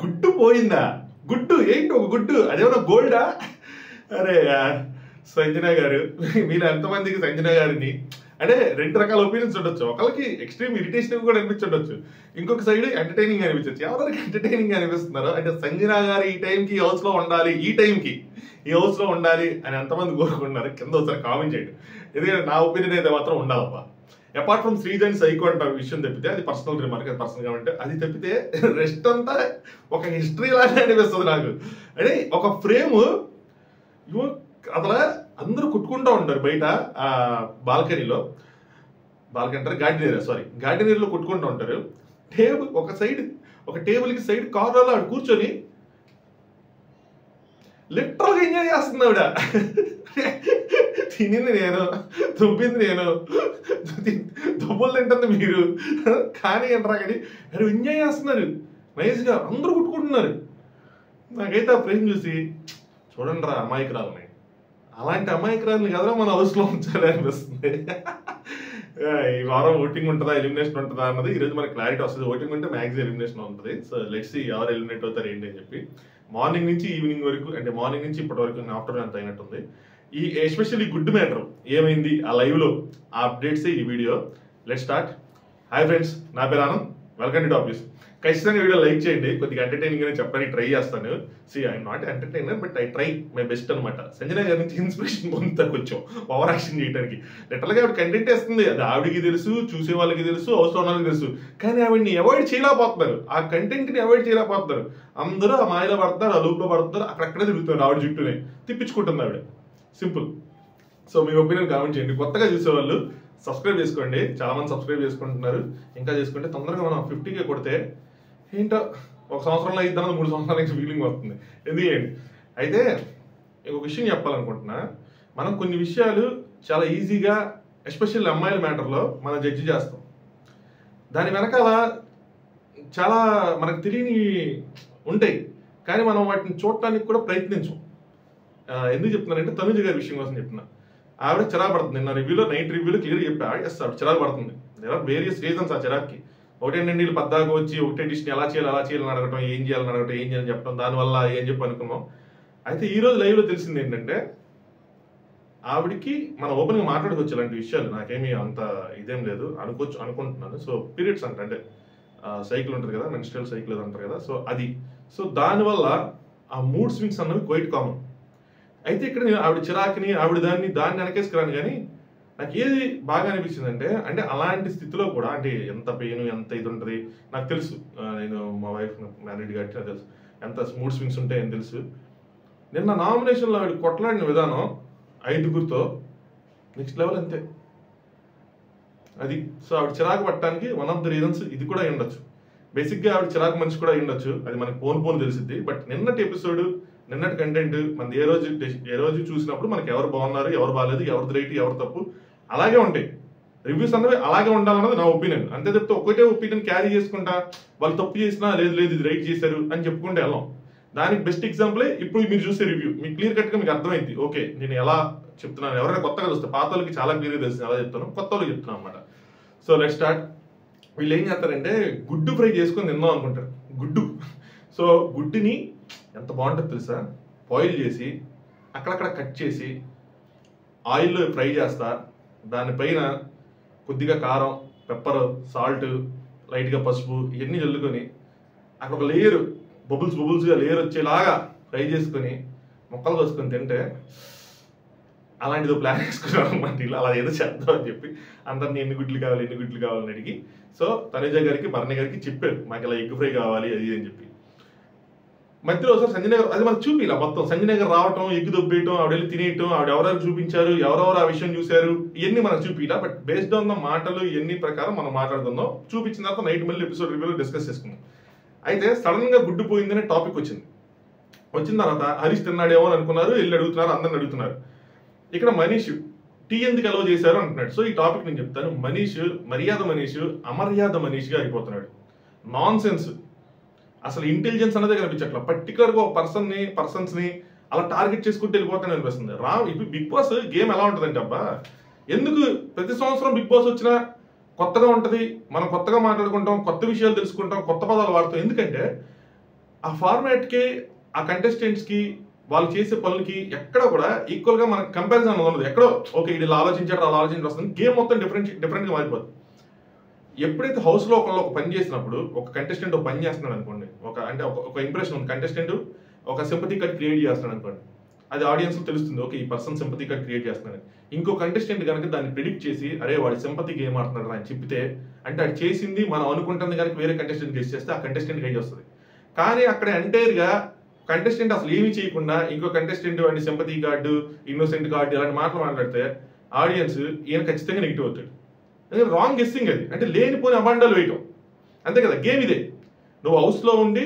గుడ్డు పోయిందా? గుడ్డు ఏంటి ఒక గుడ్డు? అదేమన్నా గోల్డా? అరే సంజన గారు, మీరు ఎంతమందికి సంజన గారిని అంటే రెండు రకాల ఒపీనియన్స్ ఉండొచ్చు. ఒకరికి ఎక్స్ట్రీమ్ ఇరిటేషన్ కూడా అనిపించవచ్చు, ఇంకొక సైడ్ ఎంటర్టైనింగ్ అనిపించవచ్చు. ఎవరికి ఎంటర్టైనింగ్ అనిపిస్తున్నారో అంటే సంజన గారు ఈ టైంకి హౌస్ లో ఉండాలి, ఈ టైంకి ఈ హౌస్ లో ఉండాలి అని ఎంతమంది కోరుకుంటున్నారు కింద ఒకసారి కామెంట్ చేయండి. ఎందుకంటే నా ఒపీనియన్ అయితే మాత్రం ఉండాలబ్బా. అపార్ట్ ఫ్రమ్ శ్రీజన్ సైకో అంట విషయం తప్పితే, అది పర్సనల్ రిమార్క్, అది పర్సనల్ కాబట్టి అది తప్పితే రెస్ట్ అంతా ఒక హిస్టరీ లాగా అనిపిస్తుంది నాకు. అంటే ఒక ఫ్రేమ్ అసలు అందరూ కుట్టుకుంటూ ఉంటారు బయట బాల్కనీలో, బాల్కనీ అంటారు గార్డెన్ ఏరియా, సారీ గార్డెన్ ఏరియాలో కుట్టుకుంటూ ఉంటారు. టేబుల్ ఒక టేబుల్కి సైడ్ కార్నర్లో ఆవిడ కూర్చొని లిటరల్గా ఎంజాయ్ చేస్తుంది ఆవిడ. తినింది నేను, దుబ్బింది నేను, దుబ్బులు తింటుంది మీరు, కానీ అంటారా కానీ అరే ఎంజాయ్ చేస్తున్నారు నైస్గా, అందరూ కుట్టుకుంటున్నారు. నాకైతే ఆ ఫ్రేమ్ చూసి చూడండి రా అమాయకురాలని, అలాంటి అమాయకురాలని కదరా మన హౌస్లో ఉంచాలి అనిపిస్తుంది. ఈ వారం ఓటింగ్ ఉంటుందా ఎలిమినేషన్ ఉంటుందా అన్నది ఈరోజు మనకి క్లారిటీ వస్తుంది. ఓటింగ్ ఉంటే మ్యాక్సిమం ఎలిమినేషన్ ఉంటుంది. సో లెట్స్ సీ ఎవరు ఎలిమినేట్ అవుతారు ఏంటి అని చెప్పి. మార్నింగ్ నుంచి ఈవినింగ్ వరకు, అంటే మార్నింగ్ నుంచి ఇప్పటి వరకు ఆఫ్టర్నూన్ అంత అయినట్టుంది. ఈ ఎస్పెషల్లీ గుడ్ మ్యాటర్ ఏమైంది ఆ లైవ్ లో ఆ అప్డేట్స్ ఈ video. Let start. Hi friends, నా పేరు Anand, welcome to top news. ఖచ్చితంగా వీడియో లైక్ చేయండి, కొద్దిగా ఎంటర్టైనింగ్ అని చెప్పడానికి ట్రై చేస్తాను. See I'm not entertainer but I try my best అనమాట. సంజన గారి నుంచి ఇన్స్పిరేషన్ పొందుతా కొంచెం ఓవర్ యాక్షన్ చేయడానికి. లిటరల్గా ఆవిడ కంటెంట్ వేస్తుంది, అది ఆవిడికి తెలుసు, చూసే వాళ్ళకి తెలుసు, అవసరం వాళ్ళకి తెలుసు, కానీ ఆవిడని అవాయిడ్ చేయలేకపోతున్నారు, ఆ కంటెంట్ ని అవాయిడ్ చేయలేకపోతున్నారు. అందరూ ఆ మాయలో పడతారు, ఆ లూప్ లో పడతారు, అక్కడక్కడే తిరుగుతున్నారు ఆవిడ చుట్టూనే, తిప్పించుకుంటుంది ఆవిడ. సింపుల్. సో మీ ఒపీనియన్ కామెంట్ చేయండి. కొత్తగా చూసేవాళ్ళు సబ్స్క్రైబ్ చేసుకోండి, చాలా మంది సబ్స్క్రైబ్ చేసుకుంటున్నారు. ఇంకా చేసుకుంటే తొందరగా మనం 50K కొడితే ఏంటో ఒక సంవత్సరంలో ఇద్దాం, 3 సంవత్సరాల నుంచి ఫీలింగ్ వస్తుంది. ఎందుకండి అయితే ఒక విషయం చెప్పాలనుకుంటున్నా. మనం కొన్ని విషయాలు చాలా ఈజీగా, ఎస్పెషల్లీ అమ్మాయిల మ్యాటర్లో మనం జడ్జి చేస్తాం. దాని వెనకాల చాలా మనకు తెలియని ఉంటాయి, కానీ మనం వాటిని చూడటానికి కూడా ప్రయత్నించం. ఎందుకు చెప్తున్నానంటే తనుజ గారి విషయం కోసం చెప్తున్నా. ఆవిడ చిరాకు పడుతుంది. నిన్న రివ్యూలో, నైట్ రివ్యూలో క్లియర్ చెప్పా, ఎస్ ఆవిడ చిరాకు పడుతుంది. దేర్ ఆర్ వేరియస్ రీజన్స్ ఆ చిరాక్కి. ఒకటేంటంటే వీళ్ళు పద్దాకు వచ్చి ఒకటే డిష్ని ఎలా చేయాలని అడగటం, ఏం చేయాలని చెప్పడం, దానివల్ల ఏం చెప్పి అనుకున్నాం. అయితే ఈ రోజు లైవ్లో తెలిసింది ఏంటంటే ఆవిడికి మనం ఓపెన్గా మాట్లాడుకోవచ్చు ఇలాంటి విషయాలు, నాకేమీ అంత ఇదేం లేదు అనుకుంటున్నాను. సో పీరియడ్స్ అంటే సైకిల్ ఉంటుంది కదా, మెన్స్ట్రల్ సైకిల్ అంటారు కదా, సో అది. సో దానివల్ల ఆ మూడ్ స్వింగ్స్ అన్నవి క్వైట్ కామన్. అయితే ఇక్కడ నేను ఆవిడ చిరాకుని, ఆవిడ దాన్ని వెనకేసుకురాను, కానీ నాకు ఏది బాగా అనిపించిందంటే, అంటే అలాంటి స్థితిలో కూడా, అంటే ఎంత పెయిన్ ఎంత ఇది ఉంటుంది నాకు తెలుసు. నేను మా వైఫ్ మ్యారీడ్ కాబట్టి నాకు తెలుసు ఎంత మూడ్ స్వింగ్స్ ఉంటాయని తెలుసు. నిన్న నామినేషన్లో ఆవిడ కొట్లాడిన విధానం 5గురితో నెక్స్ట్ లెవెల్ అంతే అది. సో ఆవిడ చిరాకు పట్టడానికి వన్ ఆఫ్ ద రీజన్స్ ఇది కూడా అయి ఉండొచ్చు. బేసిక్గా ఆవిడ చిరాకు మనిషి కూడా అయి ఉండొచ్చు, అది మనకి పోను తెలిసిద్ది. బట్ నిన్నటి ఎపిసోడ్, నిన్నటి కంటెంట్ మనది ఏ రోజు చూసినప్పుడు మనకి ఎవరు బాగున్నారు, ఎవరు బాగాలేదు, ఎవరిది రైట్, ఎవరు తప్పు అలాగే ఉంటాయి. రివ్యూస్ అన్నవి అలాగే ఉండాలన్నది నా ఒపీనియన్. అంతే తప్పితే ఒకటే ఒపీనియన్ క్యారీ చేసుకుంటా వాళ్ళు తప్పు చేసినా లేదు ఇది రైట్ చేశారు అని చెప్పుకుంటే వెళ్ళాం. దానికి బెస్ట్ ఎగ్జాంపులే ఇప్పుడు మీరు చూసే రివ్యూ. మీకు క్లియర్ కట్గా మీకు అర్థమైంది, ఓకే నేను ఎలా చెప్తున్నాను. ఎవరైనా కొత్తగా చూస్తే పాత వాళ్ళకి చాలా క్లియర్గా తెలుస్తుంది ఎలా చెప్తాను, కొత్త వాళ్ళకి చెప్తున్నాను అనమాట. So let's start. వీళ్ళు ఏం చేస్తారంటే గుడ్డు ఫ్రై చేసుకొని తిందాం అనుకుంటారు. గుడ్డు, సో గుడ్డుని ఎంత బాగుంటుంది తెలుసా, బాయిల్ చేసి అక్కడక్కడ కట్ చేసి ఆయిల్లో ఫ్రై చేస్తా, దానిపైన కొద్దిగా కారం, పెప్పర్, సాల్ట్, లైట్గా పసుపు ఇవన్నీ చల్లుకొని అక్కడ ఒక లేయర్ బబుల్స్గా లేయర్ వచ్చేలాగా ఫ్రై చేసుకొని ముక్కలు కోసుకొని తింటే, అలాంటిదో ప్లాన్ వేసుకున్నాను అనమాట. ఇలా అలా ఏదో చేద్దాం అని చెప్పి అందరినీ ఎన్ని గుడ్లు కావాలని అడిగి, సో తనుజ గారికి, భరణి గారికి చెప్పారు మాకు ఇలా ఎగ్ ఫ్రై కావాలి అది అని చెప్పి. మధ్యలో ఒకసారి సంజన గారు అది మనకు చూపిలా మొత్తం. సంజన గారు రావటం, ఎగ్గు దొబ్బేయటం, ఆవిడ వెళ్ళి తినేయటం, ఆవిడ ఎవరెవరు చూపించారు, ఎవరెవరు ఆ విషయం చూశారు, ఇవన్నీ మనకు చూపిలా. బట్ బేస్డ్ ఆన్ ద మాటలు ఇవన్నీ ప్రకారం మనం మాట్లాడుకుందాం. చూపించిన తర్వాత నైట్ మళ్ళీ ఎపిసోడ్ రివ్యూలో డిస్కస్ చేసుకుందాం. అయితే సడన్ గా గుడ్డు పోయిందనే టాపిక్ వచ్చిన తర్వాత హరీష్ తిన్నాడేమో అని అనుకున్నారు, వెళ్ళి అడుగుతున్నారు, అందరిని అడుగుతున్నారు. ఇక్కడ మనీష్ టీ ఎందుకు అలౌ చేశారు అంటున్నాడు. సో ఈ టాపిక్ నేను చెప్తాను. మనీష్ అమర్యాద మనీష్గా అయిపోతున్నాడు. నాన్ సెన్స్, అసలు ఇంటెలిజెన్స్ అనేది కనిపించట్లా. పర్టికులర్గా ఒక పర్సన్స్ ని అలా టార్గెట్ చేసుకుంటూ వెళ్ళిపోతానే అనిపిస్తుంది. ఇప్పుడు బిగ్ బాస్ గేమ్ ఎలా ఉంటుందంటే, అబ్బా ఎందుకు ప్రతి సంవత్సరం బిగ్ బాస్ వచ్చినా కొత్తగా ఉంటది, మనం కొత్తగా మాట్లాడుకుంటాం, కొత్త విషయాలు తెలుసుకుంటాం, కొత్త పదాలు వాడతాం. ఎందుకంటే ఆ ఫార్మాట్కి ఆ కంటెస్టెంట్స్కి వాళ్ళు చేసే పనులకి ఎక్కడ కూడా ఈక్వల్గా మనకు కంపారిజన్ ఉండదు. ఎక్కడో ఓకే ఇది ఇలా ఆలోచించాడు అలా ఆలోచించి వస్తుంది, గేమ్ మొత్తం డిఫరెంట్గా మారిపోతుంది. ఎప్పుడైతే హౌస్లో ఒకళ్ళు ఒక పని చేసినప్పుడు ఒక కంటెస్టెంట్ ఒక పని చేస్తున్నాడు అనుకోండి, ఒక ఇంప్రెషన్ ఉంది, కంటెస్టెంట్ ఒక సింపతి కార్డ్ క్రియేట్ చేస్తున్నాడు అనుకోండి, అది ఆడియన్స్ తెలుస్తుంది ఓకే ఈ పర్సన్ సింపతి కార్డ్ క్రియేట్ చేస్తున్నాడు. ఇంకో కంటెస్టెంట్ కనుక దాన్ని ప్రిడిక్ట్ చేసి అరే వాడి సింపతి గేమ్ ఆడుతున్నాడు అని చెప్తే, అంటే అది చేసింది మనం అనుకుంటుంది కనుక వేరే కంటెస్టెంట్ గెస్ చేస్తే ఆ కంటెస్టెంట్ హై వస్తుంది. కానీ అక్కడ ఎంటైర్గా కంటెస్టెంట్ అసలు ఏమీ చేయకుండా ఇంకో కంటెస్టెంట్ వాడి సింపతి కార్డు, ఇన్నోసెంట్ కార్డు ఇలాంటి మాటలు మాట్లాడితే ఆడియన్స్ ఈయన ఖచ్చితంగా నెగిటివ్ అవుతాడు. రాంగ్ గెస్సింగ్ అది, అంటే లేనిపోని అబాండాలు వేయటం అంతే కదా. గేమ్ ఇదే, నువ్వు హౌస్లో ఉండి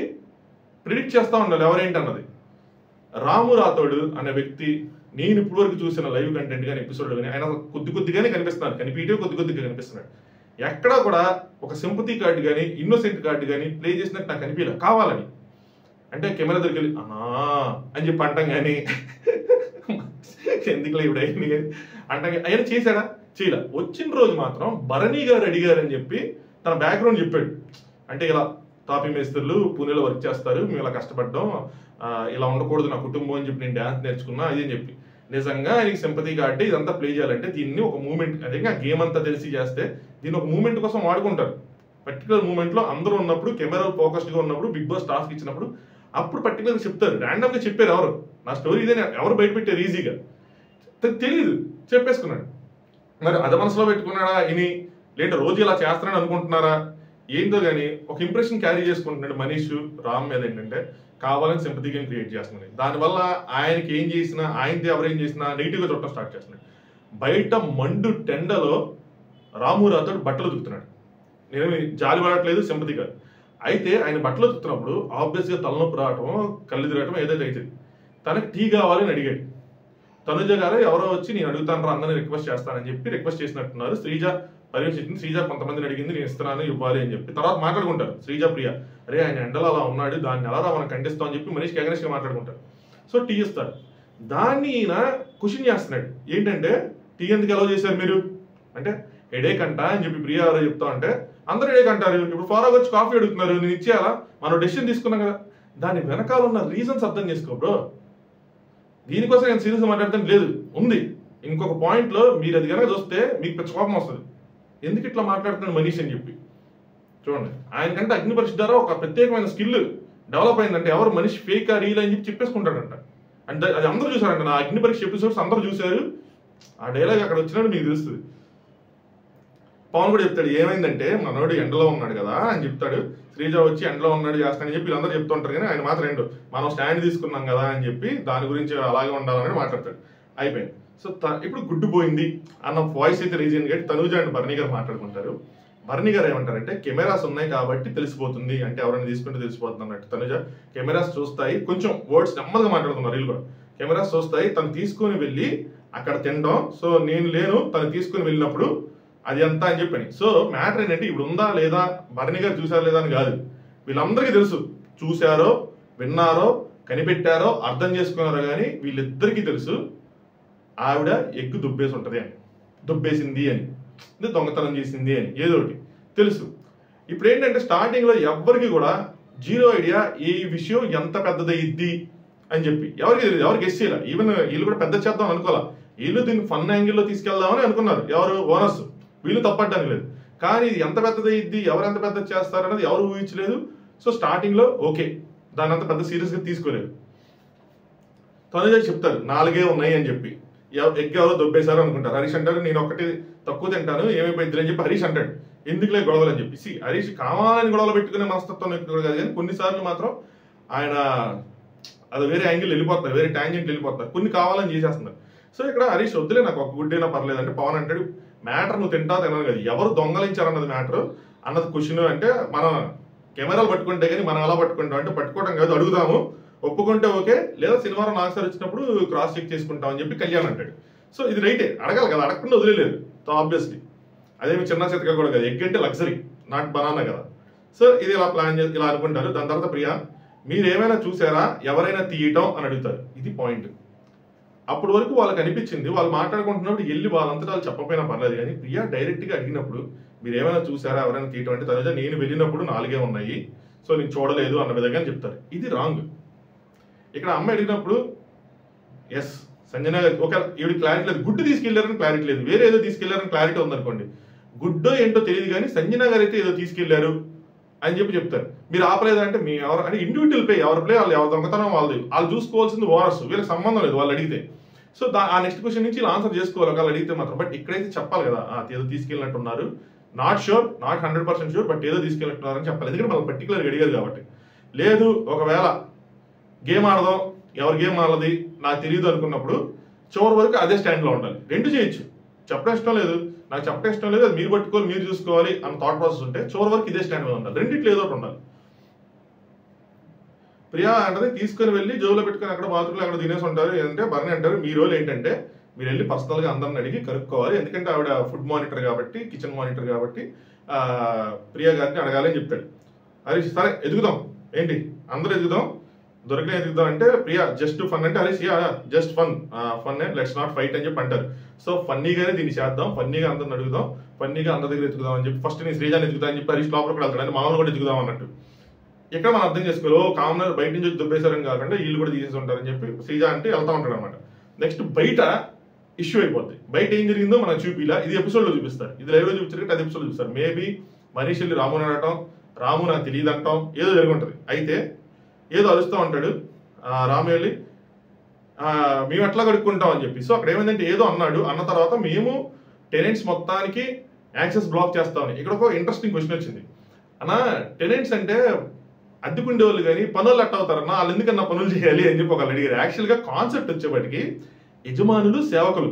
ప్రిడిక్ట్ చేస్తూ ఉండాలి ఎవరేంటన్నది. రాము రాథోడ్ అనే వ్యక్తి నేను ఇప్పుడు వరకు చూసిన లైవ్ కంటెంట్ కానీ ఎపిసోడ్ కానీ ఆయన కొద్దిగానే కనిపిస్తున్నాడు, కొద్దిగా కనిపిస్తున్నాడు. ఎక్కడా కూడా ఒక సింపతి కార్డు కానీ ఇన్నోసెంట్ కార్డు కానీ ప్లే చేసినట్టు నాకు అనిపించలే. కావాలని అంటే కెమెరా దగ్గరికి వెళ్ళి అన్నా అని చెప్పి అంటాం కానీ ఎందుకులే ఇప్పుడు అయింది కానీ అంటాం. ఆయన చేశాడా? చేయలే. వచ్చిన రోజు మాత్రం భరణి గారు అడిగారని చెప్పి తన బ్యాక్గ్రౌండ్ చెప్పాడు. అంటే ఇలా తాపీ మేస్త్రులు పూణేలో వర్క్ చేస్తారు, మేము ఇలా కష్టపడ్డాం, ఇలా ఉండకూడదు నా కుటుంబం అని చెప్పి నేను డ్యాన్స్ నేర్చుకున్నా అది అని చెప్పి. నిజంగా ఆయనకి సింపతి కార్డు ఇదంతా ప్లే చేయాలంటే దీన్ని ఒక మూమెంట్, అదే గేమ్ అంతా తెలిసి చేస్తే దీన్ని ఒక మూమెంట్ కోసం వాడుకుంటారు. పర్టికులర్ మూమెంట్లో అందరూ ఉన్నప్పుడు, కెమెరా ఫోకస్డ్గా ఉన్నప్పుడు, బిగ్ బాస్ టాస్క్ ఇచ్చినప్పుడు అప్పుడు పర్టికులర్గా చెప్తారు. ర్యాండమ్గా చెప్పారు ఎవరు నా స్టోరీ ఇదే ఎవరు బయట పెట్టారు ఈజీగా తెలియదు చెప్పేసుకున్నాడు. మరి అదే మనసులో పెట్టుకున్నాడా ఇని, లేదా రోజు ఇలా చేస్తానని అనుకుంటున్నారా ఏందో కానీ ఒక ఇంప్రెషన్ క్యారీ చేసుకుంటున్నాడు మనీష్ రామ్ మీద. ఏంటంటే కావాలని సింపతి గేమ్ క్రియేట్ చేస్తున్నాడు. దానివల్ల ఆయనకి ఏం చేసినా, ఆయనతో ఎవరేం చేసినా నెగిటివ్గా చూడటం స్టార్ట్ చేస్తున్నాడు. బయట మండు టెండలో రాము రాథోడ్ బట్టలు ఉతుకుతున్నాడు. నేను జాలి పడట్లేదు, సింపతి కాదు. అయితే ఆయన బట్టలు ఉతుకుతున్నప్పుడు ఆబ్వియస్గా తలనొప్పి రావటం, కళ్ళు తిరగటం ఏదైతే అవుతుంది. తనకి టీ కావాలని అడిగాడు. తనుజ గారు ఎవరో వచ్చి నేను అడుగుతాను రా అందరిని రిక్వెస్ట్ చేస్తానని చెప్పి రిక్వెస్ట్ చేసినట్టున్నారు. శ్రీజ పర్యవేక్షించింది. శ్రీజ కొంతమందిని అడిగింది నేను ఇస్తున్నాను ఇవ్వాలి అని చెప్పి. తర్వాత మాట్లాడుకుంటారు శ్రీజ ప్రియ, అరే ఆయన ఎండలో అలా ఉన్నాడు దాన్ని ఎలా రా మనం ఖండిస్తాం అని చెప్పి మనీష్కి అగెనిస్ట్గా మాట్లాడుకుంటారు. సో టీ ఇస్తారు. దాన్ని ఈయన క్వశ్చన్ చేస్తున్నాడు, ఏంటంటే టీ ఎందుకు ఎలా చేశారు మీరు అంటే హెడేక్ అంట అని చెప్పి ప్రియ ఎవరో చెప్తా అంటే అందరూ హెడేక్ అంటారు. ఇప్పుడు ఫారాగ్ వచ్చి కాఫీ అడుగుతున్నారు, నేను ఇచ్చేయాలా, మనం డెసిషన్ తీసుకున్నాం కదా. దాని వెనకాల ఉన్న రీజన్స్ అర్థం చేసుకో బ్రో. దీనికోసం నేను సీరియస్గా మాట్లాడతాను లేదు ఉంది. ఇంకొక పాయింట్లో మీరు అది కనుక చూస్తే మీకు పెద్ద కోపం వస్తుంది, ఎందుకు ఇట్లా మాట్లాడుతున్నాడు మనీష్ అని చెప్పి. చూడండి ఆయనకంటే అగ్ని పరీక్ష ద్వారా ఒక ప్రత్యేకమైన స్కిల్ డెవలప్ అయిందంటే ఎవరు మనిషి ఫేక్ రీల్ అని చెప్పి చెప్పేసుకుంటాడంట. అంటే అది అందరూ చూసారంట, నా అగ్ని పరీక్ష ఎపిసోడ్స్ అందరూ చూశారు. ఆ డైలాగ్ అక్కడ వచ్చినట్టు మీకు తెలుస్తుంది. పవన్ కూడా చెప్తాడు ఏమైందంటే మనోడు ఎండలో ఉన్నాడు కదా అని చెప్తాడు. శ్రీజ వచ్చి ఎండలో ఉన్నాడు చేస్తానని చెప్పి వీళ్ళందరూ చెప్తుంటారు కానీ ఆయన మాత్రం ఏంటో మనం స్టాండ్ తీసుకున్నాం కదా అని చెప్పి దాని గురించి అలాగే ఉండాలని మాట్లాడతాడు. అయిపోయింది. సో ఇప్పుడు గుడ్డు పోయింది అన్న వాయిస్ అయితే రీజన్ కాబట్టి తనుజ అండ్ భరణి గారు మాట్లాడుకుంటారు. భరణి గారు ఏమంటారంటే కెమెరాస్ ఉన్నాయి కాబట్టి తెలిసిపోతుంది, అంటే ఎవరైనా తీసుకుంటే తెలిసిపోతుంది అన్నట్టు. తనుజ కెమెరాస్ చూస్తాయి, కొంచెం వర్డ్స్ నెమ్మదిగా మాట్లాడుతున్నారు వీళ్ళు కూడా. కెమెరాస్ చూస్తాయి, తను తీసుకొని వెళ్ళి అక్కడ తినడం, సో నేను లేను తను తీసుకుని వెళ్ళినప్పుడు అది ఎంత అని చెప్పని. సో మ్యాటర్ ఏంటంటే ఇప్పుడు ఉందా లేదా, భరణి గారు చూసారా లేదా అని కాదు, వీళ్ళందరికీ తెలుసు చూశారో విన్నారో కనిపెట్టారో అర్థం చేసుకున్నారో కానీ వీళ్ళిద్దరికీ తెలుసు ఆవిడ ఎగ్గు దుబ్బేసి ఉంటుంది అని, దుబ్బేసింది అని, దొంగతనం చేసింది అని ఏదో ఒకటి తెలుసు. ఇప్పుడు ఏంటంటే స్టార్టింగ్లో ఎవ్వరికి కూడా జీరో ఐడియా ఈ విషయం ఎంత పెద్దదయ్యిద్ది అని చెప్పి ఎవరికి తెలియదు, ఎవరికి గెస్ చేయాలి. ఈవెన్ వీళ్ళు కూడా పెద్ద చేద్దాం అనుకోవాలా, వీళ్ళు దీన్ని ఫన్ యాంగిల్లో తీసుకెళ్దామని అనుకున్నారు. ఎవరు ఓనర్స్, వీళ్ళు తప్పడానికి లేదు. కానీ ఇది ఎంత పెద్దదయ్యిద్ది, ఎవరు ఎంత పెద్ద చేస్తారన్నది ఎవరు ఊహించలేదు. సో స్టార్టింగ్లో ఓకే దాని అంత పెద్ద సీరియస్గా తీసుకోలేదు. తనుజ చెప్తారు 4 ఉన్నాయి అని చెప్పి, ఎగ్ ఎవరో దొబ్బేశారు అనుకుంటారు. హరీష్ అంటారు నేను ఒకటి తక్కువ తింటాను ఏమైపోయింది అని చెప్పి హరీష్ అంటాడు. ఎందుకులే గొడవలు అని చెప్పి. హరీష్ కావాలని గొడవలు పెట్టుకునే మనస్తత్వం ఎక్కువ కాదు, కానీ కొన్నిసార్లు మాత్రం ఆయన అది వేరే యాంగిల్ వెళ్ళిపోతున్నారు, వేరే ట్యాంజెంట్ వెళ్ళిపోతున్నారు, కొన్ని కావాలని చేసేస్తున్నారు. సో ఇక్కడ హరీష్ వద్దులే నాకు ఒక గుడ్డైనా పర్లేదు అంటే పవన్ అంటాడు మ్యాటర్ నువ్వు తింటావు తినదు కదా, ఎవరు దొంగలించారన్నది మ్యాటర్ అన్నది క్వశ్చన్. అంటే మనం కెమెరాలు పట్టుకుంటే కానీ మనం ఎలా పట్టుకుంటాం అంటే పట్టుకోవడం కాదు, అడుగుదాము, ఒప్పుకుంటే ఓకే, లేదా శనివారం నాకు సార్ వచ్చినప్పుడు క్రాస్ చెక్ చేసుకుంటాం అని చెప్పి కళ్యాణ్ అంటాడు. సో ఇది రైటే, అడగాలి కదా, అడగకుండా వదిలేదు. సో ఆబ్వియస్లీ అదేమి చిన్న చేతిగా కూడా కదా, ఎగ్ అంటే లగ్జరీ నాట్ బనానా కదా. సో ఇది ఇలా ప్లాన్ చేసి ఇలా అనుకుంటారు. దాని తర్వాత ప్రియా మీరు ఏమైనా చూసారా ఎవరైనా తీయటం అని అడుగుతారు. ఇది పాయింట్. అప్పటి వరకు వాళ్ళకి అనిపించింది వాళ్ళు మాట్లాడుకుంటున్నప్పుడు వెళ్ళి వాళ్ళంతటా వాళ్ళు చెప్పకపోయినా పర్లేదు, కానీ ప్రియా డైరెక్ట్గా అడిగినప్పుడు మీరు ఏమైనా చూసారా ఎవరైనా తీయటం అంటే తనుజ నేను వెళ్ళినప్పుడు 4 ఉన్నాయి, సో నేను చూడలేదు అన్న విధంగా చెప్తారు. ఇది రాంగ్. ఇక్కడ అమ్మాయి అడిగినప్పుడు ఎస్ సంజన ఒక ఈవిడ క్లారిటీ లేదు, గుడ్డు తీసుకెళ్లారని క్లారిటీ లేదు, వేరే ఏదో తీసుకెళ్లారని క్లారిటీ ఉందనుకోండి, గుడ్డో ఏంటో తెలియదు కానీ సంజన గారు అయితే ఏదో తీసుకెళ్లారు అని చెప్తారు. మీరు ఆపలేదంటే మీ ఎవరు అంటే ఇండివిజువల్ ప్లే, ఎవరి ప్లే వాళ్ళు, ఎవరి దొంగతనం వాళ్ళు చూసుకోవాల్సింది ఓనర్స్, వీళ్ళకి సంబంధం లేదు వాళ్ళు అడిగితే. సో ఆ నెక్స్ట్ క్వశ్చన్ నుంచి ఇలా ఆన్సర్ చేసుకోవాలి ఒకవేళ అడిగితే మాత్రం. బట్ ఇక్కడైతే చెప్పాలి కదా ఏదో తీసుకెళ్ళినట్టున్నారు, not sure, not 100% sure, but ఏదో తీసుకెళ్ళినట్టున్నారు అని చెప్పాలి. ఎందుకంటే మనం పర్టికులర్గా అడిగారు కాబట్టి. లేదు ఒకవేళ గేమ్ ఆడదాం, ఎవరి గేమ్ ఆడది నాకు తెలియదు అనుకున్నప్పుడు చివరి వరకు అదే స్టాండ్లో ఉండాలి. రెండు చేయొచ్చు, చెప్పడం ఇష్టం లేదు, నాకు చెప్పడం ఇష్టం లేదు, అది మీరు పట్టుకోవాలి, మీరు చూసుకోవాలి అన్న థాట్ ప్రాసెస్ ఉంటే చివరి వరకు ఇదే స్టాండ్ మీద ఉండాలి. రెండిట్లో ఏదో ఒకటి ఉండాలి. ప్రియా అంటే తీసుకుని వెళ్ళి జోబులో పెట్టుకుని అక్కడ బాత్రూంలో అక్కడ తినేసి ఉంటారు. ఏంటంటే భరణి అంటారు మీ రోల్ ఏంటంటే మీరు వెళ్ళి పర్సనల్గా అందరిని అడిగి కనుక్కోవాలి, ఎందుకంటే ఆవిడ ఫుడ్ మానిటర్ కాబట్టి, కిచెన్ మానిటర్ కాబట్టి ప్రియా గారిని అడగాలి అని చెప్తాడు. హరీష్ సరే ఎదుగుదాం, ఏంటి అందరూ ఎదుగుదాం, దొరికిన ఎదుగుదాం అంటే ప్రియా జస్ట్ ఫన్ అంటే Harish just fun let's not fight అని చెప్పి అంటారు. సో ఫన్నీగానే దీన్ని చేద్దాం, ఫన్నీగా అందరిని అడుగుదాం, ఫన్నీగా అందరి దగ్గర ఎదుగుదాం అని చెప్పి ఫస్ట్ నేను శ్రీజాన్ని ఎదుగుతా అని చెప్పి హరీష్ లోపలికి వెళ్తాడు, అంటే మనల్ని కూడా ఎదుగుదాం అన్నట్టు. ఇక్కడ మనం అర్థం చేసుకోవాలి, కామనర్ బయట నుంచి దుబ్బేశారని కాకుండా వీళ్ళు కూడా తీసేసి ఉంటారని చెప్పి శ్రీజ అంటే వెళ్తా ఉంటాడు అనమాట. నెక్స్ట్ బయట ఇష్యూ అయిపోద్ది, బయట ఏం జరిగిందో మనకు చూపిలా, ఇది ఎపిసోడ్లో చూపిస్తారు, ఇది లైవ్లో చూపించారు, అది ఎపిసోడ్లో చూపిస్తారు. మేబీ మనీష్ వెళ్ళి రాముని అనటం, రాము నాకు తెలియదు అంటాం, ఏదో జరిగి ఉంటుంది. అయితే ఏదో అరుస్తూ ఉంటాడు రాము వెళ్ళి మేము ఎట్లా కడుక్కుంటాం అని చెప్పి. సో అక్కడ ఏమైందంటే ఏదో అన్నాడు, అన్న తర్వాత మేము టెనెంట్స్ మొత్తానికి యాక్సెస్ బ్లాక్ చేస్తామని. ఇక్కడ ఒక ఇంట్రెస్టింగ్ క్వశ్చన్ వచ్చింది. అన్న టెనెంట్స్ అంటే అద్దెకుండే వాళ్ళు కానీ పనులు ఎట్ట అవుతారన్నా, వాళ్ళు ఎందుకన్నా పనులు చేయాలి అని చెప్పి ఒకళ్ళు అడిగారు. యాక్చువల్గా కాన్సెప్ట్ వచ్చేప్పటికి యజమానులు సేవకులు,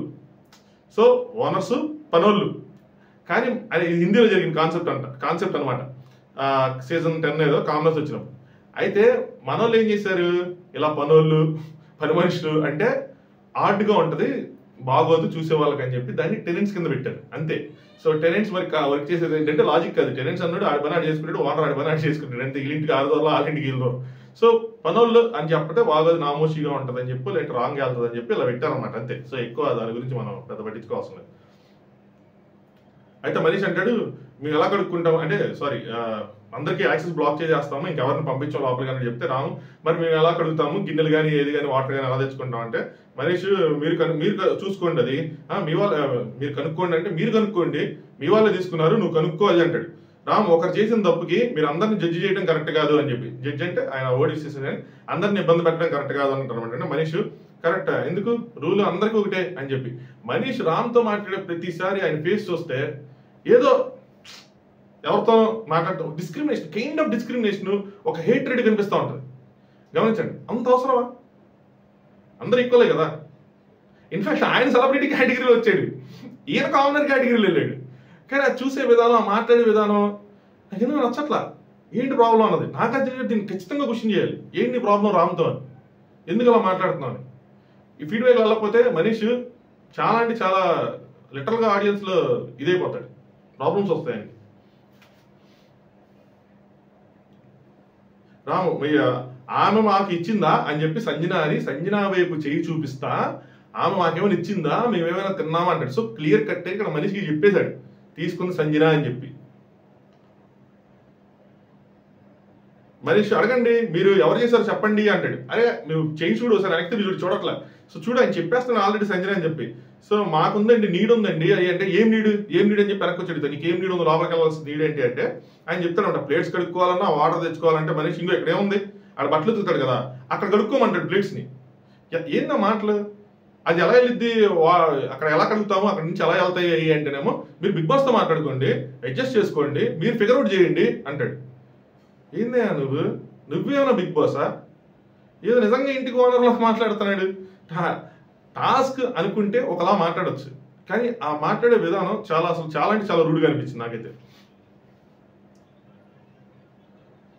సో ఓనర్స్ పనోళ్ళు, కానీ అది హిందీలో జరిగిన కాన్సెప్ట్ అనమాట. సీజన్ 10 ఏదో కామనర్స్ వచ్చినప్పుడు. అయితే మనోళ్ళు ఏం చేశారు, ఇలా పనోళ్ళు పని మనుషులు అంటే ఆర్డ్గా ఉంటుంది, బాగోదు చూసే వాళ్ళకి అని చెప్పి దాన్ని టెనెంట్స్ కింద పెట్టారు అంతే. సో టెనెంట్స్ వర్క్ చేసేది ఏంటంటే లాజిక్ కాదు, టెనెంట్స్ అన్నాడు ఆడి పని ఆడి చేసుకుంటాడు, ఓనర్ ఆడి పని ఆడి చేసుకుంటాడు, అంటే వీళ్ళింటికి 6 దూరం వాళ్ళింటికి 7 దూరం. సో పనోళ్ళు అని చెప్పితే బాగోదు నామోషిగా ఉంటుంది అని చెప్పి, లేదంటే రాంగ్ వెళ్తుంది అని చెప్పి ఇలా పెట్టారనమాట అంతే. సో ఎక్కువ దాని గురించి మనం పెద్ద పట్టించుకోవాల్సిన లేదు. అయితే మనీష్ అంటాడు మేము ఎలా కడుక్కుంటాం అంటే సారీ అందరికీ యాక్సెస్ బ్లాక్ చేసేస్తాము, ఇంకెవరిని పంపించాం లోపలికి అని చెప్తే రాము మరి మేము ఎలా కడుగుతాము, గిన్నెలు కానీ ఏది కానీ వాటర్ కానీ ఎలా తెచ్చుకుంటాం అంటే మనీష్ మీరు చూసుకోండి, అది మీ వాళ్ళ మీరు కనుక్కోండి అంటే మీరు కనుక్కోండి, మీ వాళ్ళే తీసుకున్నారు నువ్వు కనుక్కోవాలి అంటాడు. రామ్ ఒకరు చేసిన తప్పుకి మీరు అందరిని జడ్జి చేయడం కరెక్ట్ కాదు అని చెప్పి, జడ్జి అంటే ఆయన ఓడిసేసి అందరిని ఇబ్బంది పెట్టడం కరెక్ట్ కాదు అంటారు అనమాట. అంటే మనీష్ కరెక్ట్ ఎందుకు రూల్ అందరికీ ఒకటే అని చెప్పి. మనీష్ రామ్తో మాట్లాడే ప్రతిసారి ఆయన ఫేస్ చూస్తే ఏదో ఎవరితో మాట్లాడుతూ డిస్క్రిమినేషన్, కైండ్ ఆఫ్ డిస్క్రిమినేషన్, ఒక హేట్రెడ్ కనిపిస్తూ ఉంటుంది. గమనించండి, అంత అవసరమా? అందరు ఈక్వలే కదా. ఇన్ఫాక్ట్ ఆయన సెలబ్రిటీ కేటగిరీలో వచ్చాడు, ఈయన కామనర్ కేటగిరీలో వెళ్ళాడు. కానీ అది చూసే విధానం, మాట్లాడే విధానం నాకు ఎందుకు నచ్చట్లా. ఏంటి ప్రాబ్లం అన్నది నాకు అది దీన్ని ఖచ్చితంగా క్వశ్చన్ చేయాలి. ఏంటి ప్రాబ్లం రామ్తో అని, ఎందుకు అలా మాట్లాడుతున్నావు అని. ఈ ఫీడ్బ్యాక్ వెళ్ళకపోతే మనీష్ చాలా అంటే చాలా లిటరల్గా ఆడియన్స్లో ఇదైపోతాడు, ప్రాబ్లమ్స్ వస్తాయండి. రాము ఆమె మాకు ఇచ్చిందా అని చెప్పి సంజన వైపు చేయి చూపిస్తా, ఆమె మాకేమైనా ఇచ్చిందా, మేమేమైనా తిన్నామా అంటాడు. సో క్లియర్ కట్ ఇక్కడ మనిషికి చెప్పేశాడు తీసుకుంది సంజన అని చెప్పి. మనీష్ అడగండి మీరు ఎవరు చేశారు చెప్పండి అంటాడు. అరే నువ్వు చేయి చూడు ఒకసారి వెనక్కి చూడట్లా. సో చూడు ఆయన చెప్పేస్తాను ఆల్రెడీ సంజన అని చెప్పి. సో మాకుందండి నీడ్ ఉందండి అది అంటే ఏం నీడు అని చెప్పి వెనక్కి వచ్చాడు. నీకు ఏం నీడు ఉంది, లోపలికి వెళ్ళాల్సిన నీడ్ ఏంటి అంటే ఆయన చెప్తాడంట ప్లేట్స్ కడుక్కోవాలన్నా వాటర్ తెచ్చుకోవాలంటే మనిషి ఇంకో ఇక్కడ ఏముంది ఆడ బట్టలు తిరుగుతాడు కదా అక్కడ కడుక్కోమంటాడు ప్లేట్స్ని. ఏందా మాటలు, అది ఎలా వెళ్ళిద్ది, అక్కడ ఎలా కడుగుతాము, అక్కడ నుంచి ఎలా వెళ్తాయి అంటేనేమో మీరు బిగ్ బాస్తో మాట్లాడుకోండి, అడ్జస్ట్ చేసుకోండి, మీరు ఫిగర్ అవుట్ చేయండి అంటాడు. ఏందయ్యా నువ్వేమన్నా బిగ్ బాసా, ఏదో నిజంగా ఇంటికి ఓనర్లో మాట్లాడుతున్నాడు. టాస్క్ అనుకుంటే ఒకలా మాట్లాడచ్చు, కానీ ఆ మాట్లాడే విధానం చాలా అంటే చాలా రూడ్గా అనిపించింది నాకైతే.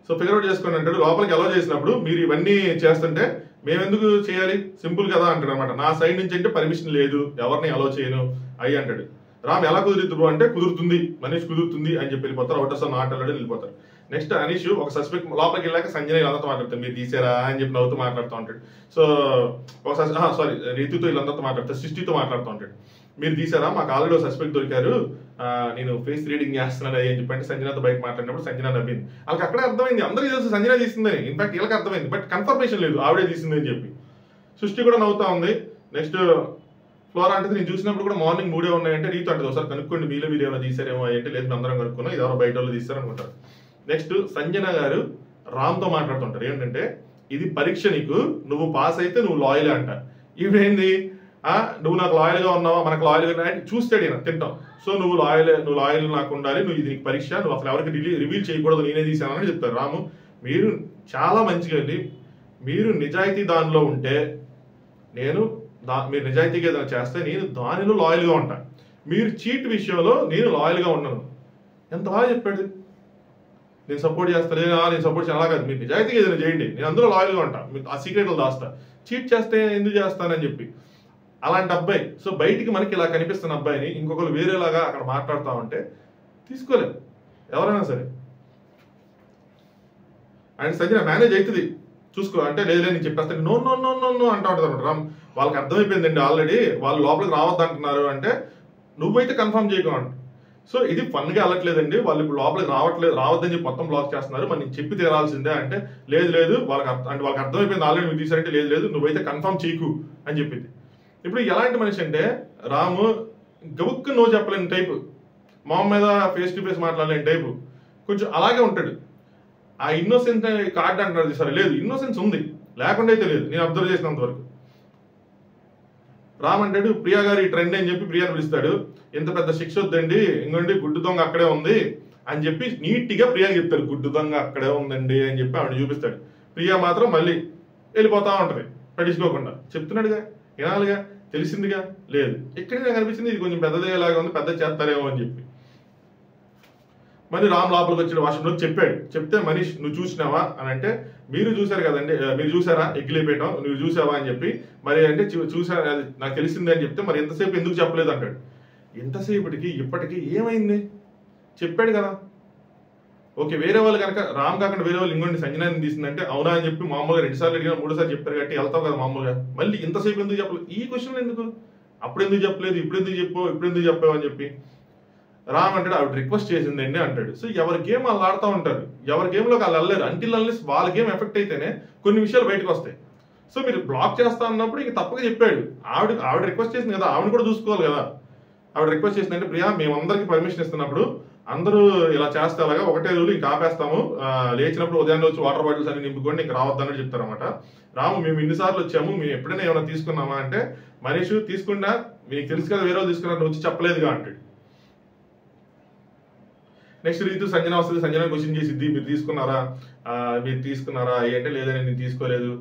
సో ఫిగర్ అవుట్ చేసుకోండి అంటాడు. లోపలికి అలౌ చేసినప్పుడు మీరు ఇవన్నీ చేస్తుంటే మేమెందుకు చేయాలి, సింపుల్ కదా అంటాడు అనమాట. నా సైడ్ నుంచి అంటే పర్మిషన్ లేదు, ఎవరిని అలౌ చేయను అయ్యి అంటాడు. రామ్ ఎలా కుదురుతుంది అంటే కుదురుతుంది, మనీష్ కుదురుతుంది అని చెప్పి వెళ్ళిపోతారు. అవుట్ ఆఫ్ నాట్ అల్లాడు వెళ్ళిపోతారు. నెక్స్ట్ అనీష్ ఒక సస్పెక్ట్ లోపలికి వెళ్ళాక సంజన వీళ్ళందరితో మాట్లాడతారు, మీరు తీసారా అని చెప్పి నవ్వుతూ మాట్లాడుతూ ఉంటాడు. సో ఒకసారి రీతుతో వీళ్ళందరితో మాట్లాడతారు, సృష్టితో మాట్లాడుతూ ఉంటాడు. మీరు తీసారా, మాకు ఆల్రెడీ సస్పెక్ట్ దొరికారు, నేను ఫేస్ రీడింగ్ చేస్తున్నాను అని చెప్పంటే సంజనాతో బయట మాట్లాడినప్పుడు సంజన నవ్వింది. వాళ్ళకి అక్కడే అర్థమైంది, అందరికీ తెలుసు సంజన తీసిందని. ఇన్ఫాక్ట్ వీళ్ళకి అర్థమైంది, బట్ కన్ఫర్మేషన్ లేదు ఆవిడే తీసింది అని చెప్పి. సృష్టి కూడా నవ్వుతా ఉంది. నెక్స్ట్ ఫ్లోరా అంటే నేను చూసినప్పుడు కూడా మార్నింగ్ 3 ఉన్నాయంటే రీతు అంటే ఒకసారి కనుక్కోండి మీలో మీరు ఏమైనా తీసారేమో అంటే లేదు అందరం కనుక్కున్నాం, ఇది ఎవరో బయట వాళ్ళు తీస్తారు అనుకుంటారు. నెక్స్ట్ సంజన గారు రామ్తో మాట్లాడుతుంటారు ఏంటంటే ఇది పరీక్ష, నీకు నువ్వు పాస్ అయితే నువ్వు లాయల్ అంట. ఇవేంది నువ్వు నాకు లాయల్ గా ఉన్నావా, మనకు లాయల్ గా చూస్తాడు ఈయన తింటాం. సో నువ్వు లాయల్ నాకు ఉండాలి, నువ్వు ఇది నీకు పరీక్ష, నువ్వు అసలు ఎవరికి రివీల్ చేయకూడదు, నేనే తీసానని చెప్తారు. రాము మీరు చాలా మంచిగా వెళ్ళి మీరు నిజాయితీ దానిలో ఉంటే మీరు నిజాయితీగా ఏదైనా చేస్తే నేను దానిలో లాయల్గా ఉంటా, మీరు చీట్ విషయంలో నేను లాయల్గా ఉన్నాను. ఎంత బాగా చెప్పాడు. నేను సపోర్ట్ చేస్తాను, నేను సపోర్ట్ చేయాలి, అలా కాదు, మీరు నిజాయితీగా ఏదైనా చేయండి, నేను అందులో లాయల్గా ఉంటా, ఆ సీక్రెట్లు దాస్తా, చీట్ చేస్తే ఎందుకు చేస్తానని చెప్పి. అలాంటి అబ్బాయి, సో బయటికి మనకి ఇలా కనిపిస్తున్న అబ్బాయిని ఇంకొకరు వేరేలాగా అక్కడ మాట్లాడుతూ ఉంటే తీసుకోలేదు ఎవరైనా సరే. అండ్ సంజన మేనేజ్ అవుతుంది చూసుకో అంటే లేదు నేను చెప్పేస్తాను, no no no no no అంటూ ఉంటుంది అనమాట. రామ్ వాళ్ళకి అర్థమైపోయిందండి ఆల్రెడీ, వాళ్ళు లోపలికి రావద్దు అంటున్నారు అంటే నువ్వైతే కన్ఫర్మ్ చేయకుండా. సో ఇది ఫన్గా వెళ్ళట్లేదండి, వాళ్ళు ఇప్పుడు లోపలికి రావద్దని చెప్పి మొత్తం బ్లాక్ చేస్తున్నారు, మరి నేను చెప్పి తీరాల్సిందే అంటే లేదు వాళ్ళకి అర్థమైపోయింది ఆల్రెడీ మీరు తీసారంటే లేదు నువ్వైతే కన్ఫర్మ్ చేయకు అని చెప్పింది. ఇప్పుడు ఎలాంటి మనిషి అంటే రాము గబుక్కు నో చెప్పలేని టైపు, మామ మీద ఫేస్ టు ఫేస్ మాట్లాడలేని టైపు, కొంచెం అలాగే ఉంటాడు. ఆ ఇన్నోసెన్స్ కార్డు అంటారు సరే, లేదు ఇన్నోసెన్స్ ఉంది, లేకుండా అయితే లేదు నేను అబ్జర్వ్ చేసినంత వరకు. రామ్ అంటాడు ప్రియా గారు ఈ ట్రెండ్ అని చెప్పి ప్రియాని పిలుస్తాడు, ఎంత పెద్ద శిక్ష వద్దండి, ఇంకోండి గుడ్డు దొంగ అక్కడే ఉంది అని చెప్పి నీట్గా ప్రియాకి చెప్తాడు, గుడ్డు దొంగ అక్కడే ఉందండి అని చెప్పి ఆవిడ చూపిస్తాడు. ప్రియా మాత్రం మళ్ళీ వెళ్ళిపోతా ఉంటది పట్టించుకోకుండా. చెప్తున్నాడుగా వినాలిగా తెలిసిందిగా, లేదు ఎక్కడికి నాకు అనిపించింది ఇది కొంచెం పెద్దదేలాగా ఉంది, పెద్ద చేస్తారేమో అని చెప్పి. మరి రామ్ లోపలికి వచ్చి వాష్రూమ్లో చెప్పాడు, చెప్తే మనీష్ నువ్వు చూసినావా అని అంటే మీరు చూసారు కదండి, మీరు చూసారా ఎగ్గిలిపేయటం, నువ్వు చూసావా అని చెప్పి మరి అంటే చూసాను అది నాకు తెలిసిందే అని చెప్తే మరి ఎంతసేపు ఎందుకు చెప్పలేదు అంటాడు. ఎంతసేపటికి ఇప్పటికీ ఏమైంది చెప్పాడు కదా. ఓకే వేరే వాళ్ళు కనుక రామ్ కాకుండా వేరే వాళ్ళు ఇంకోటి సంజనాన్ని తీసిందంటే అవునా అని చెప్పి మామూలుగా 2 సార్లు అడిగినా 3 సార్లు చెప్పారు కాబట్టి వెళ్తావు కదా మామూలుగా, మళ్ళీ ఇంతసేపు ఎందుకు చెప్పలేదు, ఈ క్వశ్చన్ ఎందుకు, అప్పుడు ఎందుకు చెప్పలేదు, ఇప్పుడు ఎందుకు చెప్పావు అని చెప్పి. రామ్ అంటాడు ఆవిడ రిక్వెస్ట్ చేసిందండి అంటాడు. సో ఎవరి గేమ్ వాళ్ళు ఆడుతూ ఉంటారు, ఎవరి గేమ్లోకి వాళ్ళు వెళ్ళలేరు అంటిల్ అన్లెస్ వాళ్ళ గేమ్ ఎఫెక్ట్ అయితేనే కొన్ని విషయాలు బయటకు వస్తాయి. సో మీరు బ్లాక్ చేస్తా అన్నప్పుడు ఇంక తప్పక చెప్పాడు, ఆవిడ రిక్వెస్ట్ చేసింది కదా, ఆవిడ కూడా చూసుకోవాలి కదా. ఆవిడ రిక్వెస్ట్ చేసిందంటే ప్రియా మేమందరికి పర్మిషన్ ఇస్తున్నప్పుడు అందరూ ఇలా చేస్తే అలాగా ఒకటే రోజు ఇంకా ఆపేస్తాము, లేచినప్పుడు ఉదయాన్నే వచ్చి వాటర్ బాటిల్స్ అన్ని నింపుకొని ఇంకా రావద్దన్నట్టు చెప్తారనమాట. రాము మేము ఇన్నిసార్లు వచ్చాము, మేము ఎప్పుడైనా ఏమైనా తీసుకున్నామా అంటే మనీష్ తీసుకున్నా మీకు తెలుసు కదా వేరే వాళ్ళు తీసుకున్నా వచ్చి చెప్పలేదుగా అంటాడు. నెక్స్ట్ రీతు సంజన వస్తుంది, సంజన క్వశ్చన్ చేసిద్ది మీరు తీసుకున్నారా అంటే లేదని నేను తీసుకోలేదు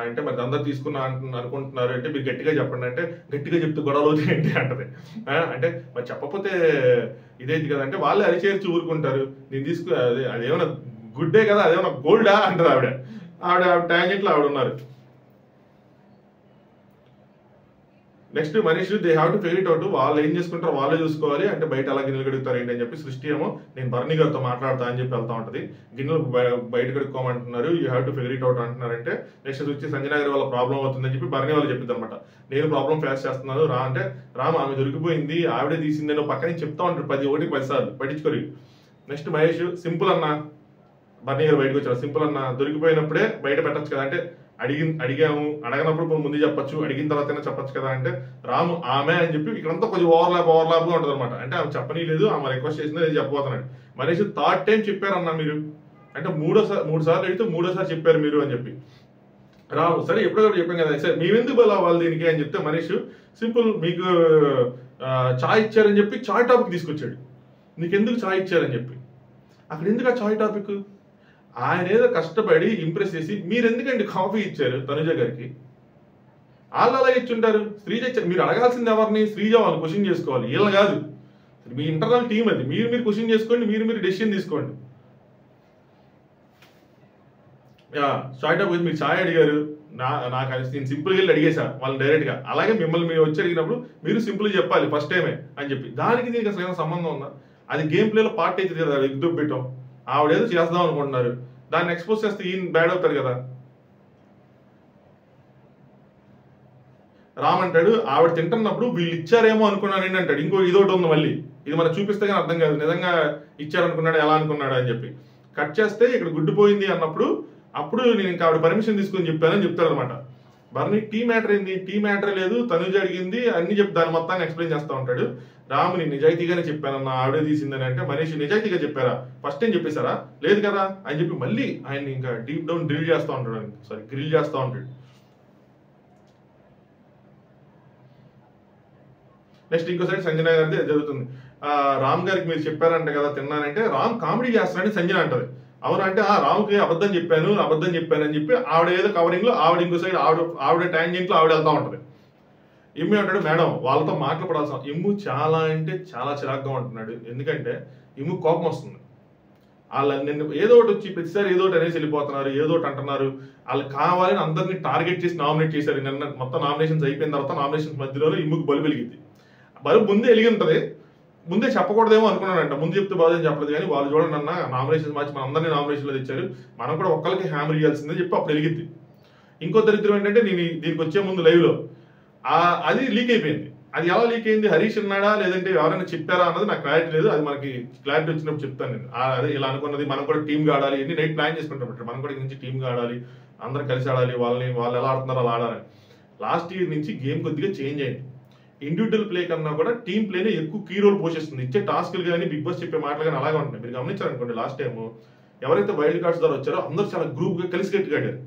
అంటే మరి అందరు తీసుకున్నా అనుకుంటున్నారు అంటే మీరు గట్టిగా చెప్పండి అంటే గట్టిగా చెప్తూ గొడవలు అవుతాయి ఏంటి అంటది. అంటే మరి చెప్పకపోతే ఇదేంటి కదా అంటే వాళ్ళే అరిచేర్చి ఊరుకుంటారు, నేను అదేమన్నా గుడ్డే కదా అదేమన్నా గోల్డా అంటది ఆవిడ టాంజెంట్లో ఆవిడ ఉన్నారు. Next Manish they have to figure it out, వాళ్ళు ఏం చేసుకుంటారో వాళ్ళే చూసుకోవాలి అంటే బయట అలా గిన్నెలు కడుగుతారు ఏంటి అని చెప్పి. సృష్టి ఏమో నేను బర్నీ గారితో మాట్లాడతా అని చెప్పి వెళ్తా ఉంటది, గిన్నెలు బయట కడుక్కోమంటున్నారు you have to figure it out అంటున్నారంటే నెక్స్ట్ వచ్చి సంజన గారి వాళ్ళ ప్రాబ్లం అవుతుందని చెప్పి బర్నీ వాళ్ళు చెప్పింది అనమాట. నేను ప్రాబ్లం ఫేస్ చేస్తున్నాను అంటే రామ్ ఆమె దొరికిపోయింది ఆవిడే తీసిందని పక్కన చెప్తా ఉంటారు 10 సార్లు పట్టించుకోరు. నెక్స్ట్ మహేష్ సింపుల్ అన్న, బర్నీ గారు బయటకు వచ్చారు, సింపుల్ అన్న దొరికిపోయినప్పుడే బయట పెట్టచ్చు కదా అంటే అడిగాము అడగనప్పుడు ముందు చెప్పొచ్చు, అడిగిన తర్వాతైనా చెప్పొచ్చు కదా అంటే రాము ఆమె అని చెప్పి ఇక్కడంతా కొంచెం ఓవర్లాప్గా ఉంటుంది అనమాట. అంటే ఆమె చెప్పనీ లేదు, ఆమె రిక్వెస్ట్ చేసింది నేను చెప్పబోతున్నాడు. మనీష్ 3rd టైం చెప్పారన్నా మీరు అంటే 3 సార్లు అడిగితే 3వ సారి చెప్పారు మీరు అని చెప్పి. రాము సరే ఎప్పుడో చెప్పాం కదా సరే మేమెందుకు బలా వాళ్ళు దీనికి అని చెప్తే మనీష్ సింపుల్ మీకు చాయ్ ఇచ్చారని చెప్పి చాయ్ టాపిక్ తీసుకొచ్చాడు, నీకెందుకు చాయ్ ఇచ్చారని చెప్పి. అక్కడ ఎందుకు ఆ చాయ్ టాపిక్, ఆయన ఏదో కష్టపడి ఇంప్రెస్ చేసి మీరు ఎందుకండి కాఫీ ఇచ్చారు తనుజ గారికి, వాళ్ళు అలా ఇచ్చుంటారు, శ్రీజ ఇచ్చారు, మీరు అడగాల్సింది ఎవరిని శ్రీజ వాళ్ళు క్వశ్చన్ చేసుకోవాలి, వీళ్ళని కాదు, మీ ఇంటర్నల్ టీం అది, మీరు క్వశ్చన్ చేసుకోండి, మీరు డెసిషన్ తీసుకోండి. స్టార్ట్ అప్ మీరు ఛాయ్ అడిగారు నాకు నేను సింపుల్గా వెళ్ళి అడిగేసా వాళ్ళని డైరెక్ట్గా, అలాగే మిమ్మల్ని మీరు వచ్చి అడిగినప్పుడు మీరు సింపుల్గా చెప్పాలి ఫస్ట్ టైమే అని చెప్పి. దానికి దీనికి అసలు ఏమైనా సంబంధం ఉందా, అది గేమ్ ప్లేలో పార్ట్ అవుతుంది కదా, ఎగ్దుబ్బెట్టం ఆవిడేదో చేద్దాం అనుకుంటున్నారు, దాన్ని ఎక్స్పోజ్ చేస్తే ఈయన బ్యాడ్ అవుతారు కదా. రామ్ అంటాడు ఆవిడ తింటున్నప్పుడు వీళ్ళు ఇచ్చారేమో అనుకున్నాను అంటాడు. ఇంకో ఇదోటి ఉంది మళ్ళీ, ఇది మనకు చూపిస్తే కానీ అర్థం కాదు నిజంగా ఇచ్చారనుకున్నాడు ఎలా అనుకున్నాడు అని చెప్పి. కట్ చేస్తే ఇక్కడ గుడ్డు పోయింది అన్నప్పుడు అప్పుడు నేను ఇంకా ఆవిడ పర్మిషన్ తీసుకుని చెప్పానని చెప్తాడు అనమాట. బర్నీ టీ మ్యాటర్ ఏంది, టీ మ్యాటర్ లేదు, తనుజ అడిగింది అన్ని చెప్పి దాని మొత్తాన్ని ఎక్స్ప్లెయిన్ చేస్తూ ఉంటాడు. రాముని నిజాయితీగానే చెప్పానన్నా ఆవిడే తీసిందని అంటే, మనీష్ నిజాయితీగా చెప్పారా, ఫస్ట్ ఏం చెప్పేశారా, లేదు కదా అని చెప్పి మళ్ళీ ఆయన్ని ఇంకా డీప్ డౌన్ డ్రిల్ చేస్తూ ఉంటాడు, సారీ గ్రిల్ చేస్తూ ఉంటాడు. నెక్స్ట్ ఇంకో సైడ్ సంజన గారిది జరుగుతుంది. రామ్ గారికి మీరు చెప్పారంట కదా తిన్నానంటే, రామ్ కామెడీ చేస్తానని సంజన అంటది. అవును అంటే రామ్కి అబద్ధం చెప్పాను అని చెప్పి ఆవిడ ఏదో కవరింగ్ లో ఆవిడ ఇంకో సైడ్ ఆవిడ ట్యాంజెంట్ లో ఆవిడ వెళ్తా ఉంటది. ఇమ్మి అంటాడు మేడం వాళ్ళతో మాట్లాడాల్సిన, ఇమ్ము చాలా అంటే చాలా చిరాగ్గా ఉంటున్నాడు. ఎందుకంటే ఇమ్ము కోపం వస్తుంది. వాళ్ళ నిన్ను ఏదో ఒకటి వచ్చి ప్రతిసారి ఏదో ఒకటి అనేసి వెళ్ళిపోతున్నారు, ఏదో ఒకటి అంటున్నారు. వాళ్ళు కావాలని అందరినీ టార్గెట్ చేసి నామినేట్ చేశారు. నిన్న మొత్తం నామినేషన్స్ అయిపోయిన తర్వాత నామినేషన్స్ మధ్యలో ఇమ్ముకు బలు వెలిగింది. బలు ముందే వెలిగి ఉంటది, ముందే చెప్పకూడదేమో అనుకున్నానంట. ముందు చెప్తే బాధని చెప్పలేదు, కానీ వాళ్ళు చూడండి అన్న నామినేషన్ మార్చి మన అందరినీ నామినేషన్లో తెచ్చారు, మనం కూడా ఒక్కరికి హ్యామర్ ఇవ్వాల్సిందని చెప్పి అప్పుడు వెలిగింది. ఇంకో దరిద్రం ఏంటంటే నేను దీనికి వచ్చే ముందు లైవ్ లో అది లీక్ అయిపోయింది. అది ఎలా లీక్ అయింది, హరీష్ ఉన్నాడా లేదంటే ఎవరైనా చెప్పారా అన్నది నాకు క్లారిటీ లేదు. అది మనకి క్లారిటీ వచ్చినప్పుడు చెప్తాను నేను. అదే ఇలా అనుకున్నది, మనం కూడా టీమ్గా ఆడాలి, ఎన్ని నైట్ ప్లాన్ చేసుకుంటాం, మనం కూడా నుంచి టీమ్గా ఆడాలి, అందరం కలిసి ఆడాలి, వాళ్ళు ఎలా ఆడుతున్నారో అలా ఆడాలి. లాస్ట్ ఇయర్ నుంచి గేమ్ కొద్దిగా చేంజ్ అయింది. ఇండివిజువల్ ప్లే కన్నా కూడా టీమ్ ప్లేనే ఎక్కువ కీ రోల్ పోషిస్తుంది. ఇచ్చే టాస్క్లు కానీ బిగ్ బాస్ చెప్పే మాటలు కానీ అలాగే ఉంటాయి. మీరు గమనించారనుకోండి, లాస్ట్ టైం ఎవరైతే వైల్డ్ కార్డ్స్ ద్వారా వచ్చారో అందరూ చాలా గ్రూప్ గా కలిసి గట్టిగాడారు.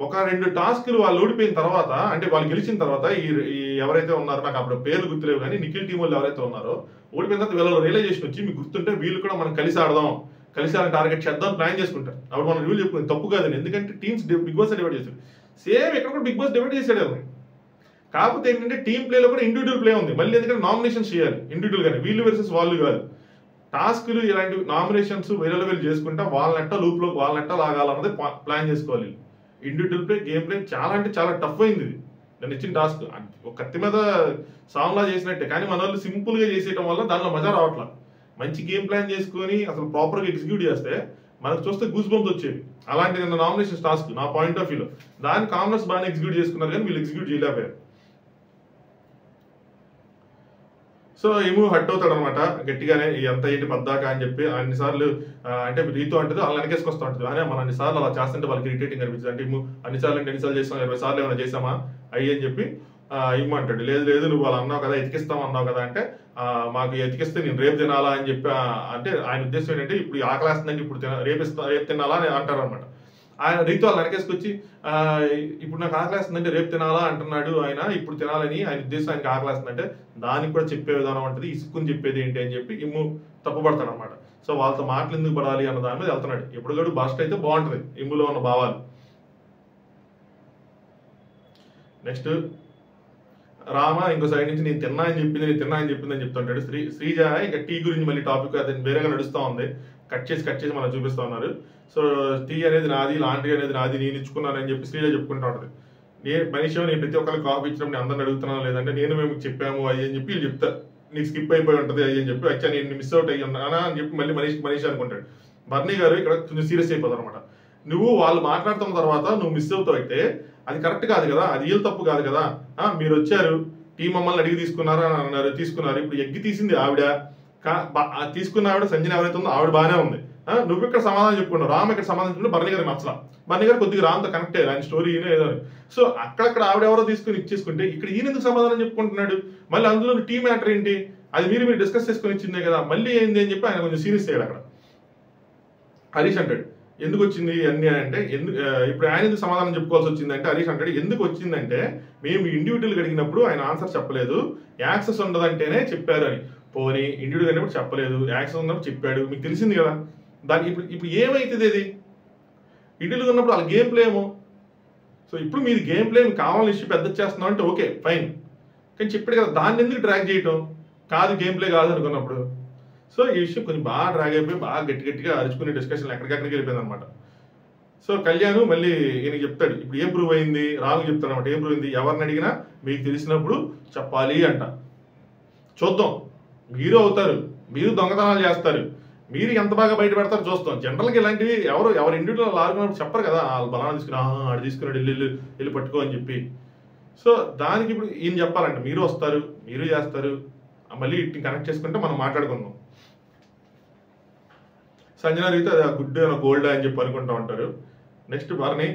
ఒక 2 టాస్క్లు వాళ్ళు ఓడిపోయిన తర్వాత, అంటే వాళ్ళు గెలిచిన తర్వాత ఈ ఎవరైతే ఉన్నారో నాకు అప్పుడు పేర్లు గుర్తులేవు కానీ నిఖిల్ టీం వాళ్ళు ఎవరైతే ఉన్నారో ఓడిపోయిన తర్వాత వీళ్ళలో రియలైజేషన్ వచ్చి మీకు గుర్తుంటే వీళ్ళు కూడా మనం కలిసి ఆడదాం, కలిసి ఆడ టార్గెట్ చేద్దాం ప్లాన్ చేసుకుంటారు. అప్పుడు మనం రూల్ చెప్పుకుంది తప్పు కాదని, ఎందుకంటే టీమ్స్ బిగ్ బాస్ డివైడ్ చేశారు. సేమ్ ఇక్కడ కూడా బిగ్ బాస్ డివైడ్ చేశాడు. కాకపోతే ఏంటంటే టీమ్ ప్లేలో కూడా ఇండివిజువల్ ప్లే ఉంది. మళ్ళీ ఎందుకంటే నామినేషన్స్ చేయాలి ఇండివిజువల్ గానే, వీళ్ళు వర్సెస్ వాళ్ళు కాదు. టాస్క్లు ఇలాంటి నామినేషన్స్ వీళ్ళు చేసుకుంటా వాళ్ళనెట్ట లూప్ లో వాళ్ళనెట్ట లాగాలన్నది ప్లాన్ చేసుకోవాలి. ఇండివిజువల్ ప్లే గేమ్ ప్లే చాలా అంటే చాలా టఫ్ అయింది. ఇది నేను ఇచ్చిన టాస్క్ ఒక కత్తి మీద సాంగ్లా చేసినట్టే, కానీ మన వాళ్ళు సింపుల్ గా చేసేయడం వల్ల దానిలో మజా రావట్లా. మంచి గేమ్ ప్లాన్ చేసుకుని అసలు ప్రాపర్ గా ఎగ్జిక్యూట్ చేస్తే మనకు చూస్తే గూస్ బంప్స్ వచ్చేవి. అలాంటి నిన్న నామినేషన్ టాస్క్ నా పాయింట్ ఆఫ్ వ్యూలో దాని కామనర్స్ బాగా ఎగ్జిక్యూట్ చేసుకున్నారు, కానీ వీళ్ళు ఎగ్జిక్యూట్ చేయలేకపోయారు. సో ఏమో హట్ అవుతాడు అనమాట గట్టిగానే, ఎంత ఏంటి పద్దాక అని చెప్పి అన్నిసార్లు అంటే రీతో అంటుంది వాళ్ళని వెనకేసుకొస్తూ ఉంటుంది. కానీ మనం అన్నిసార్లు అలా చేస్తుంటే వాళ్ళకి ఇరిటేటింగ్ అనిపిస్తుంది. అంటే అన్నిసార్లు అంటే ఎన్నిసార్లు చేస్తాం, 20 సార్లు ఏమైనా చేసామా అయ్యి అని చెప్పి ఇమ్మ అంటాడు. లేదు లేదు నువ్వు వాళ్ళు అన్నావు కదా, ఎతికిస్తాం అన్నావు కదా అంటే, మాకు ఎతికిస్తే నేను రేపు తినాలా అని చెప్పి అంటే ఆయన ఉద్దేశం ఏంటంటే ఇప్పుడు ఆకలేస్తుందంటే ఇప్పుడు రేపు తినాలా అని అంటారు అనమాట. ఆయన రీతో వాళ్ళు వెనకేసుకొచ్చి ఇప్పుడు నాకు ఆకలేస్తుందంటే రేపు తినాలా అంటున్నాడు ఆయన, ఇప్పుడు తినాలని ఆయన ఉద్దేశం, ఆయనకి ఆకలేస్తుందంటే దానికి కూడా చెప్పే విధానం ఉంటుంది, ఇసుకుని చెప్పేది ఏంటి అని చెప్పి ఇమ్ము తప్పుపడతాడు అనమాట. సో వాళ్ళతో మాటలు ఎందుకు పడాలి అన్న దాని మీద వెళ్తున్నాడు. ఎప్పుడు కూడా బస్ట్ అయితే బాగుంటుంది ఇమ్ములో ఉన్న భావాలు. నెక్స్ట్ రామ ఇంకో సైడ్ నుంచి నేను తిన్నా అని చెప్పిందని చెప్తుంటాడు. శ్రీజ ఇక టీ గురించి మళ్ళీ టాపిక్ అది వేరేగా నడుస్తూ ఉంది, కట్ చేసి మనం చూపిస్తా ఉన్నారు. సో టీ అనేది నాది, లాండ్రీ అనేది నాది, నేను ఇచ్చుకున్నానని చెప్పి శ్రీజ చెప్పుకుంటా ఉంటుంది. నేను ప్రతి ఒక్కరికి కాఫీ ఇచ్చినప్పుడు నేను అందరిని అడుగుతున్నాను, లేదంటే నేను మేము చెప్పాము అయ్యి అని చెప్పి వీళ్ళు చెప్తా, నీకు స్కిప్ అయిపోయి ఉంటుంది అయ్యి అని చెప్పి, వచ్చా నేను మిస్ అవుట్ అయ్యి ఉన్నానా అని చెప్పి మళ్ళీ మనీష్ అనుకుంటాడు. బర్నీ గారు ఇక్కడ కొంచెం సీరియస్ అయిపోతారు అనమాట. నువ్వు వాళ్ళు మాట్లాడుతున్న తర్వాత నువ్వు మిస్ అవుతావు అయితే అది కరెక్ట్ కాదు కదా, అది వీళ్ళు తప్పు కాదు కదా. మీరు వచ్చారు టీ మమ్మల్ని అడిగి తీసుకున్నారా అని అన్నారు, తీసుకున్నారు. ఇప్పుడు ఎగ్గి తీసింది ఆవిడ, తీసుకున్న ఆవిడ సంజన ఎవరైతే ఉందో ఆవిడ బాగానే ఉంది. నువ్వు ఇక్కడ సమాధానం చెప్పుకున్నావు, రామ్ ఇక్కడ సమాధానం చెప్పుకుంటే బర్నీ గారికి నచ్చలా. బర్నీ గారు కొద్దిగా రామ్తో కనెక్ట్ అయ్యారు, ఆయన స్టోరీ ఏదో. సో అక్కడక్కడ ఆవిడ ఎవరో తీసుకుని ఇచ్చేసుకుంటే ఇక్కడ ఈయన ఎందుకు సమాధానం చెప్పుకుంటున్నాడు, మళ్ళీ అందులో టీ మ్యాటర్ ఏంటి, అది మీరు డిస్కస్ చేసుకుని ఇచ్చిందే కదా, మళ్ళీ ఏంది అని చెప్పి ఆయన కొంచెం సీరియస్ అయ్యాడు. అక్కడ హరీష్ అంటాడు ఎందుకు వచ్చింది అన్ని అంటే, ఇప్పుడు ఆయన ఎందుకు సమాధానం చెప్పుకోవాల్సి వచ్చిందంటే, హరీష్ అంటాడు ఎందుకు వచ్చిందంటే మేము ఇండివిజువల్గా అడిగినప్పుడు ఆయన ఆన్సర్ చెప్పలేదు, యాక్సెస్ ఉండదంటేనే చెప్పారు అని. పోనీ ఇండివిజువల్ అయినప్పుడు చెప్పలేదు, యాక్సెస్ ఉన్నప్పుడు చెప్పాడు, మీకు తెలిసింది కదా. దానికి ఇప్పుడు ఏమైతుంది, అది ఇండివిజువల్గా ఉన్నప్పుడు వాళ్ళ గేమ్ ప్లే ఏమో. సో ఇప్పుడు మీరు గేమ్ ప్లే కావాలని ఇష్యూ పెద్ద చేస్తున్నాం అంటే ఓకే ఫైన్, కానీ చెప్పాడు కదా దాన్ని ఎందుకు డ్రాగ్ చేయటం, కాదు గేమ్ ప్లే కాదు అనుకున్నప్పుడు. సో ఈ విషయం కొంచెం బాగా డ్రాగ్ అయిపోయి బాగా గట్టిగా అరుచుకునే డిస్కషన్ ఎక్కడికక్కడికి వెళ్ళిపోయింది అనమాట. సో కళ్యాణ్ మళ్ళీ ఈయన చెప్తాడు ఇప్పుడు ఏం ప్రూవ్ అయింది, రాము చెప్తాడు అనమాట ఏం ప్రూవ్ అయింది, ఎవరిని అడిగినా మీకు తెలిసినప్పుడు చెప్పాలి అంట. చూద్దాం, మీరు అవుతారు, మీరు దొంగతనాలు చేస్తారు, మీరు ఎంత బాగా బయట పెడతారు చూస్తాం. జనరల్గా ఇలాంటివి ఎవరు ఇండివిజువల్ ఆడుకున్నప్పుడు చెప్పరు కదా, వాళ్ళు బలానా తీసుకుని ఆడు తీసుకున్నాడు వెళ్ళి పట్టుకో అని చెప్పి. సో దానికి ఇప్పుడు ఈయన చెప్పాలంటే మీరు వస్తారు, మీరు చేస్తారు, మళ్ళీ ఇటు కనెక్ట్ చేసుకుంటే మనం మాట్లాడుకుందాం. సంజన అడిగితే అది గుడ్ గోల్డ్ అని చెప్పి అనుకుంటా ఉంటారు. నెక్స్ట్ భరణి,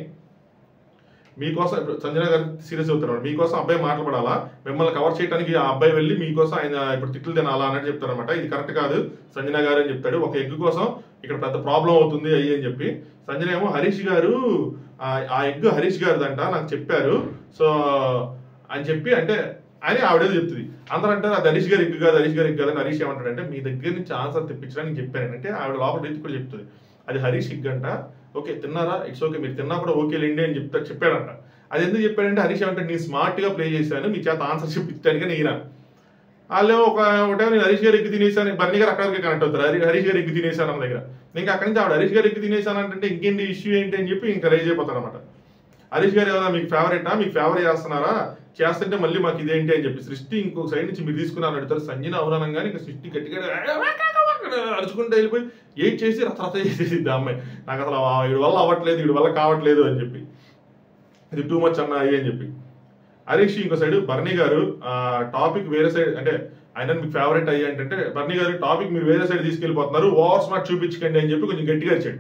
మీకోసం ఇప్పుడు సంజన గారు సీరియస్ అవుతారు, మీకోసం అబ్బాయి మాట్లాడాలా, మిమ్మల్ని కవర్ చేయడానికి ఆ అబ్బాయి వెళ్ళి మీకోసం ఆయన ఇప్పుడు తిట్లు తినాలా అన్నట్టు చెప్తారనమాట. ఇది కరెక్ట్ కాదు సంజన గారు అని చెప్తాడు. ఒక ఎగ్ కోసం ఇక్కడ పెద్ద ప్రాబ్లం అవుతుంది అయ్యి అని చెప్పి, సంజన ఏమో హరీష్ గారు ఆ ఎగ్ హరీష్ గారిదంట నాకు చెప్పారు సో అని చెప్పి అంటే అని ఆవిడేదో చెప్తుంది. అందరూ అంటారు అది హరీష్ గారి ఎగ్ కాదు, హరీష్ గారి ఎగ్ కాదని. హరీష్ ఏమంటాడంటే మీ దగ్గర నుంచి ఆన్సర్ తెప్పించడానికి చెప్పాను అంటే ఆవిడ లోపల రీతి కూడా చెప్తుంది అది హరీష్ ఎగ్ అంట. ఓకే తిన్నారా, ఇట్స్ ఓకే, మీరు తిన్నా కూడా ఓకే లేండి అని చెప్పాడంట. అది ఎందుకు చెప్పాడంటే హరీష్ ఏమంటే నేను స్మార్ట్ గా ప్లే చేశాను మీ చేత ఆన్సర్ చెప్పించడానికి నేను. వాళ్ళు ఒకటే నేను హరీష్ గారు ఎగ్గు తినేసాను, బర్నీ గారు అక్కడికి కనెక్ట్ అవుతారు, హరీష్ గారు ఎగ్గు తినేసాను అన్న దగ్గర. ఇంకా అక్కడి నుంచి ఆవిడ హరీష్ గారు ఎగ్గు తినేసాను అంటే ఇంకేంటి ఇష్యూ ఏంటి అని చెప్పి ఇంకా రైజ్ అయిపోతారు అనమాట. హరీష్ గారు ఏమన్నా మీకు ఫేవరెటా, మీకు ఫేవర్ చేస్తున్నారా, చేస్తుంటే మళ్ళీ మాకు ఇదేంటి అని చెప్పి సృష్టి ఇంకొక సైడ్ నుంచి మీరు తీసుకున్నారని అడుగుతారు. సంజన అవునగానే ఇంకా సృష్టి గట్టిగా అరుచుకుంటూ వెళ్ళిపోయి ఏం చేసి రథరథ చేసేది అమ్మాయి. నాకు అసలు వీడి వల్ల అవ్వట్లేదు, వీడి వల్ల కావట్లేదు అని చెప్పి, ఇది టూ మచ్ అన్నాయి అని చెప్పి. హరీష్ ఇంకో సైడ్ బర్నీ గారు టాపిక్ వేరే సైడ్ అంటే ఆయన మీకు ఫేవరెట్ అయ్యి అంటే బర్నీ గారు టాపిక్ మీరు వేరే సైడ్ తీసుకెళ్ళిపోతున్నారు, ఓవర్ స్మార్ట్ చూపించకండి అని చెప్పి కొంచెం గట్టిగా ఇచ్చాడు.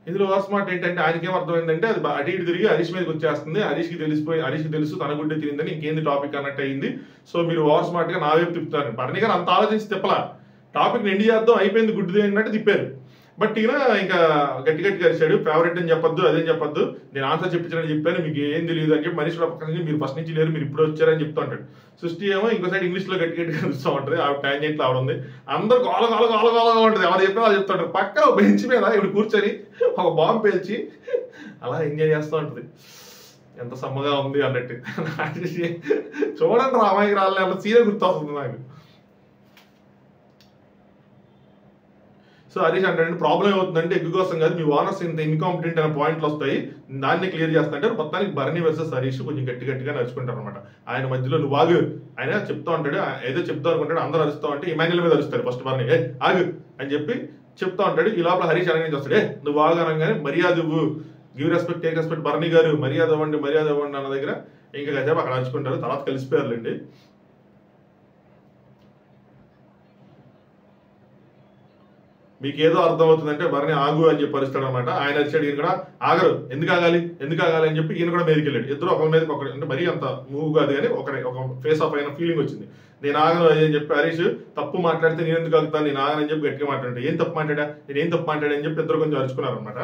ఇందులో ఓవర్ స్మార్ట్ ఏంటంటే ఆయనకి ఏమర్థమైందంటే అది అటు ఇటు తిరిగి హరీష్ మీదకి వచ్చేస్తుంది, హరీష్కి తెలుసు తన గుడ్డే తిరిగిందని ఇంకేంది టాపిక్ అన్నట్టు అయింది. సో మీరు ఓవర్ స్మార్ట్ గా నా వైపు తిప్పుతారు. బర్నీ గారు అంత ఆలోచించి తిప్పలా, టాపిక్ ఎండ్ చేద్దాం అయిపోయింది గుడ్డుది అన్నట్టు తిప్పారు. బట్ ఈయన ఇంకా గట్టి గట్టిగా అరిచాడు, ఫేవరెట్ అని చెప్పొద్దు అదేం చెప్పొద్దు, నేను ఆన్సర్ చెప్పించానని చెప్పాను మీకు ఏం తెలియదు అని చెప్పి మనిషిలో పక్కన నుంచి మీరు ఫస్ట్ నుంచి లేరు మీరు ఇప్పుడు వచ్చారని చెప్తూ ఉంటాడు. సృష్టి ఏమో ఇంకో సైడ్ ఇంగ్లీష్ లో గట్టి గట్టిగా కలుస్తూ ఉంటుంది, ఆవిడ టాంజెంట్లో ఆవిడ ఉంది, అందరూ గోలగా ఉంటుంది, ఎవరు చెప్పినా వాళ్ళు చెప్తూ ఉంటారు. పక్కన బెంచ్ మీద ఇప్పుడు కూర్చొని ఒక బాంబు పేల్చి అలా ఎంజాయ్ చేస్తూ ఉంటుంది, ఎంత సమ్మగా ఉంది అన్నట్టు. చూడండి రామాయికి రాలే అన్న సీరియల్ గుర్తొస్తుంది నాకు. సో హరీష్ అంటే ప్రాబ్లం ఏమవుతుందంటే ఎగ్గు కోసం కాదు మీ ఓనర్స్ ఇంత ఇన్కాంపిటెంట్ అనే పాయింట్లు వస్తాయి, దాన్ని క్లియర్ చేస్తుంటే మొత్తానికి బర్నీ వర్సెస్ హరీష్ కొంచెం గట్టిగా నడుచుకుంటారు అనమాట. ఆయన మధ్యలో నువ్వు ఆగు ఆయన చెప్తా ఉంటాడు, ఏదో చెప్తా అనుకుంటాడు, అందరూ అరుస్తూ ఉంటే ఇమాన్యుల్ మీద అరుస్తారు ఫస్ట్ బర్నీ ఆగు అని చెప్పి చెప్తా ఉంటాడు. ఈ లోపల హరీష్ అనగానే వస్తాడు నువ్వు ఆగు అనగానే మర్యాద గివ్ రెస్పెక్ట్ టేక్ రెస్పెక్ట్ బర్నీ గారు మర్యాద అవ్వండి అన్న దగ్గర ఇంకా కాసేపు అక్కడ అరుచుకుంటారు, తర్వాత కలిసిపోయారులేండి. మీకు ఏదో అర్థమవుతుందంటే బర్నీ ఆగు అని చెప్పి అరుస్తాడు అనమాట. ఆయన అరిచాడు, ఈయన కూడా ఆగరు, ఎందుకు ఆగాలి అని చెప్పి ఈయన కూడా మీదకి వెళ్ళాడు. ఇద్దరు ఒకరి మీదకి ఒకటి అంటే మరీ అంత మూవ్ కాదు కానీ ఒక ఫేస్ ఆఫ్ అయిన ఫీలింగ్ వచ్చింది. నేను ఆగను అని చెప్పి హరీష్ తప్పు మాట్లాడితే నేను ఎందుకు ఆగుతాను, నేను ఆగనని చెప్పి గట్టిగా మాట్లాడే ఏం తప్పు మాట్లాడా అని చెప్పి ఇద్దరు కొంచెం అరుచుకున్నారు అనమాట.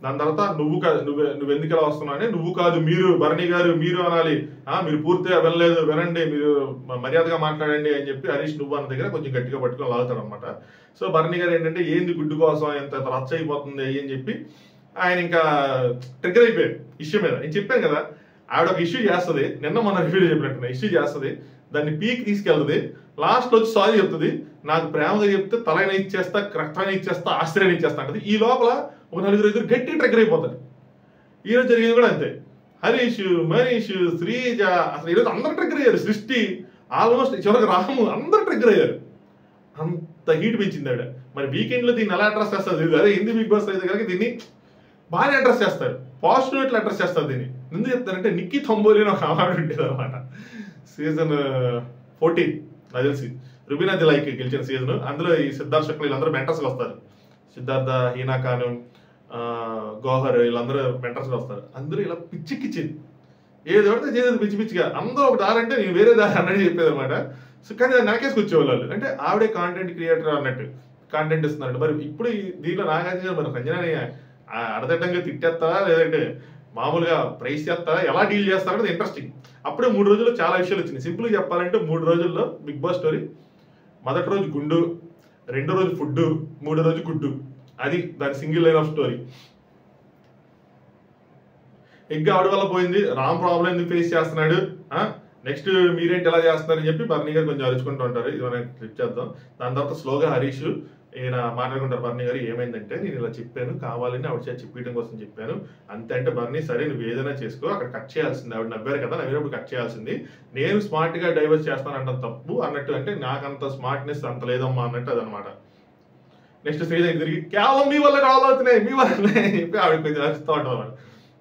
దాని తర్వాత నువ్వు ఎందుకు ఎలా వస్తున్నావు అని నువ్వు కాదు మీరు బర్నీ గారు మీరు అనాలి, మీరు పూర్తిగా వినలేదు వినండి, మీరు మర్యాదగా మాట్లాడండి అని చెప్పి హరీష్ నువ్వు అన్న దగ్గర కొంచెం గట్టిగా పట్టుకొని లాగుతాడు అనమాట. సో బర్నీ గారు ఏంటంటే ఏంది గుడ్డు కోసం ఎంత రచ్చ అయిపోతుంది అని చెప్పి ఆయన ఇంకా ట్రిగ్గర్ అయిపోయాడు ఇష్యూ మీద. నేను చెప్పాను కదా ఆవిడ ఒక ఇష్యూ చేస్తుంది, నిన్న మొన్న రివ్యూలో చెప్పినట్టు ఇష్యూ చేస్తుంది, దాన్ని పీక్ తీసుకెళ్తుంది, లాస్ట్ వచ్చి సారీ చెప్తుంది, నాకు ప్రేమగా చెప్తే తలైన ఇచ్చేస్తా రక్తాన్ని ఇచ్చేస్తా ఆశ్చర్యాన్ని ఇచ్చేస్తా అంటది. ఈ లోపల ఒక నలుగురు గట్టి ట్రిగ్గర్ అయిపోతారు. ఈరోజు జరిగింది కూడా అంతే, హరీష్ మనీష్ శ్రీజ అసలు ఈరోజు అందరూ ట్రిగ్గర్ అయ్యారు, సృష్టి ఆల్మోస్ట్ చివరికి రాము అందరూ ట్రిగ్గర్ అయ్యారు, అంత హీట్ పెంచింది ఆవిడ. మరి వీకెండ్ లో దీన్ని ఎలా అడ్రస్ చేస్తారు, అదే హిందీ బిగ్ బాస్ అయితే కనుక దీన్ని బాగానే అడ్రస్ చేస్తారు, పాజిటివ్ ఎట్లా అడ్రస్ చేస్తారు దీన్ని. ఎందుకు చెప్తారంటే నిక్కీ థంబోలి ఒక అవార్డు ఉండేది అనమాట సీజన్ 14 నాకు తెలిసి రుబీనా దిలాయికి గెలిచిన సీజన్. అందులో ఈ సిద్ధార్థ్ శుక్ల వీళ్ళందరూ మెంటర్స్గా వస్తారు, సిద్ధార్థ హీనా ఖాన్ గోహర్ వీళ్ళందరూ మెంటర్స్గా వస్తారు. అందరూ ఇలా పిచ్చిక్కిచ్చింది ఏది పడితే చేసేది పిచ్చిగా, అందరూ ఒక దారి అంటే నేను వేరే దారి అన్నట్టు చెప్పేది అనమాట. సో కానీ నాకేసి కూర్చోవాళ్ళు అంటే ఆవిడే కాంటెంట్ క్రియేటర్ అన్నట్టు కాంటెంట్ ఇస్తున్నాడు. మరి ఇప్పుడు దీంట్లో నాగార్జున మరి సంజనాని అడదడ్డంగా తిట్టేస్తారా లేదంటే మామూలుగా ప్రైస్ చేస్తారా ఎలా డీల్ చేస్తారనేది ఇంట్రెస్టింగ్. అప్పుడే 3 రోజుల్లో చాలా విషయాలు వచ్చినాయి. సింపుల్గా చెప్పాలంటే 3 రోజుల్లో బిగ్ బాస్ స్టోరీ మొదటి రోజు గుండు, రెండో రోజు ఫుడ్, మూడో రోజు గుడ్డు, అది దాని single line of story. Egg ఆవిడ వల్ల పోయింది, రామ్ ప్రాబ్లం ఎందుకు ఫేస్ చేస్తున్నాడు, నెక్స్ట్ మీరేంటి ఎలా చేస్తున్నారని చెప్పి బర్నీ గారు కొంచెం అరుచుకుంటూ ఉంటారు. ఇది మనం క్లిక్ చేద్దాం. దాని తర్వాత స్లోగా హరీష్ ఈయన మాట్లాడుకుంటారు. బర్నీ గారు ఏమైందంటే నేను ఇలా చెప్పాను కావాలని ఆవిడ చేసి చెప్పడం కోసం చెప్పాను అంతే అంటే బర్నీ సరే నువ్వు ఏదైనా చేసుకో అక్కడ కట్ చేయాల్సింది, ఆవిడ నవ్వారు కదా నవ్వినప్పుడు కట్ చేయాల్సింది, నేను స్మార్ట్ గా డైవర్స్ చేస్తానంట తప్పు అన్నట్టు, అంటే నాకు అంత స్మార్ట్నెస్ అంత లేదమ్మా అన్నట్టు అదనమాట. నెక్స్ట్ స్టేజ్ అయితే తిరిగి కేవలం మీ వల్ల కావాలి అవుతున్నాయి మీ వల్ల చెప్పి ఆవిడ కొంచెం అరుస్తూ ఉంటారు.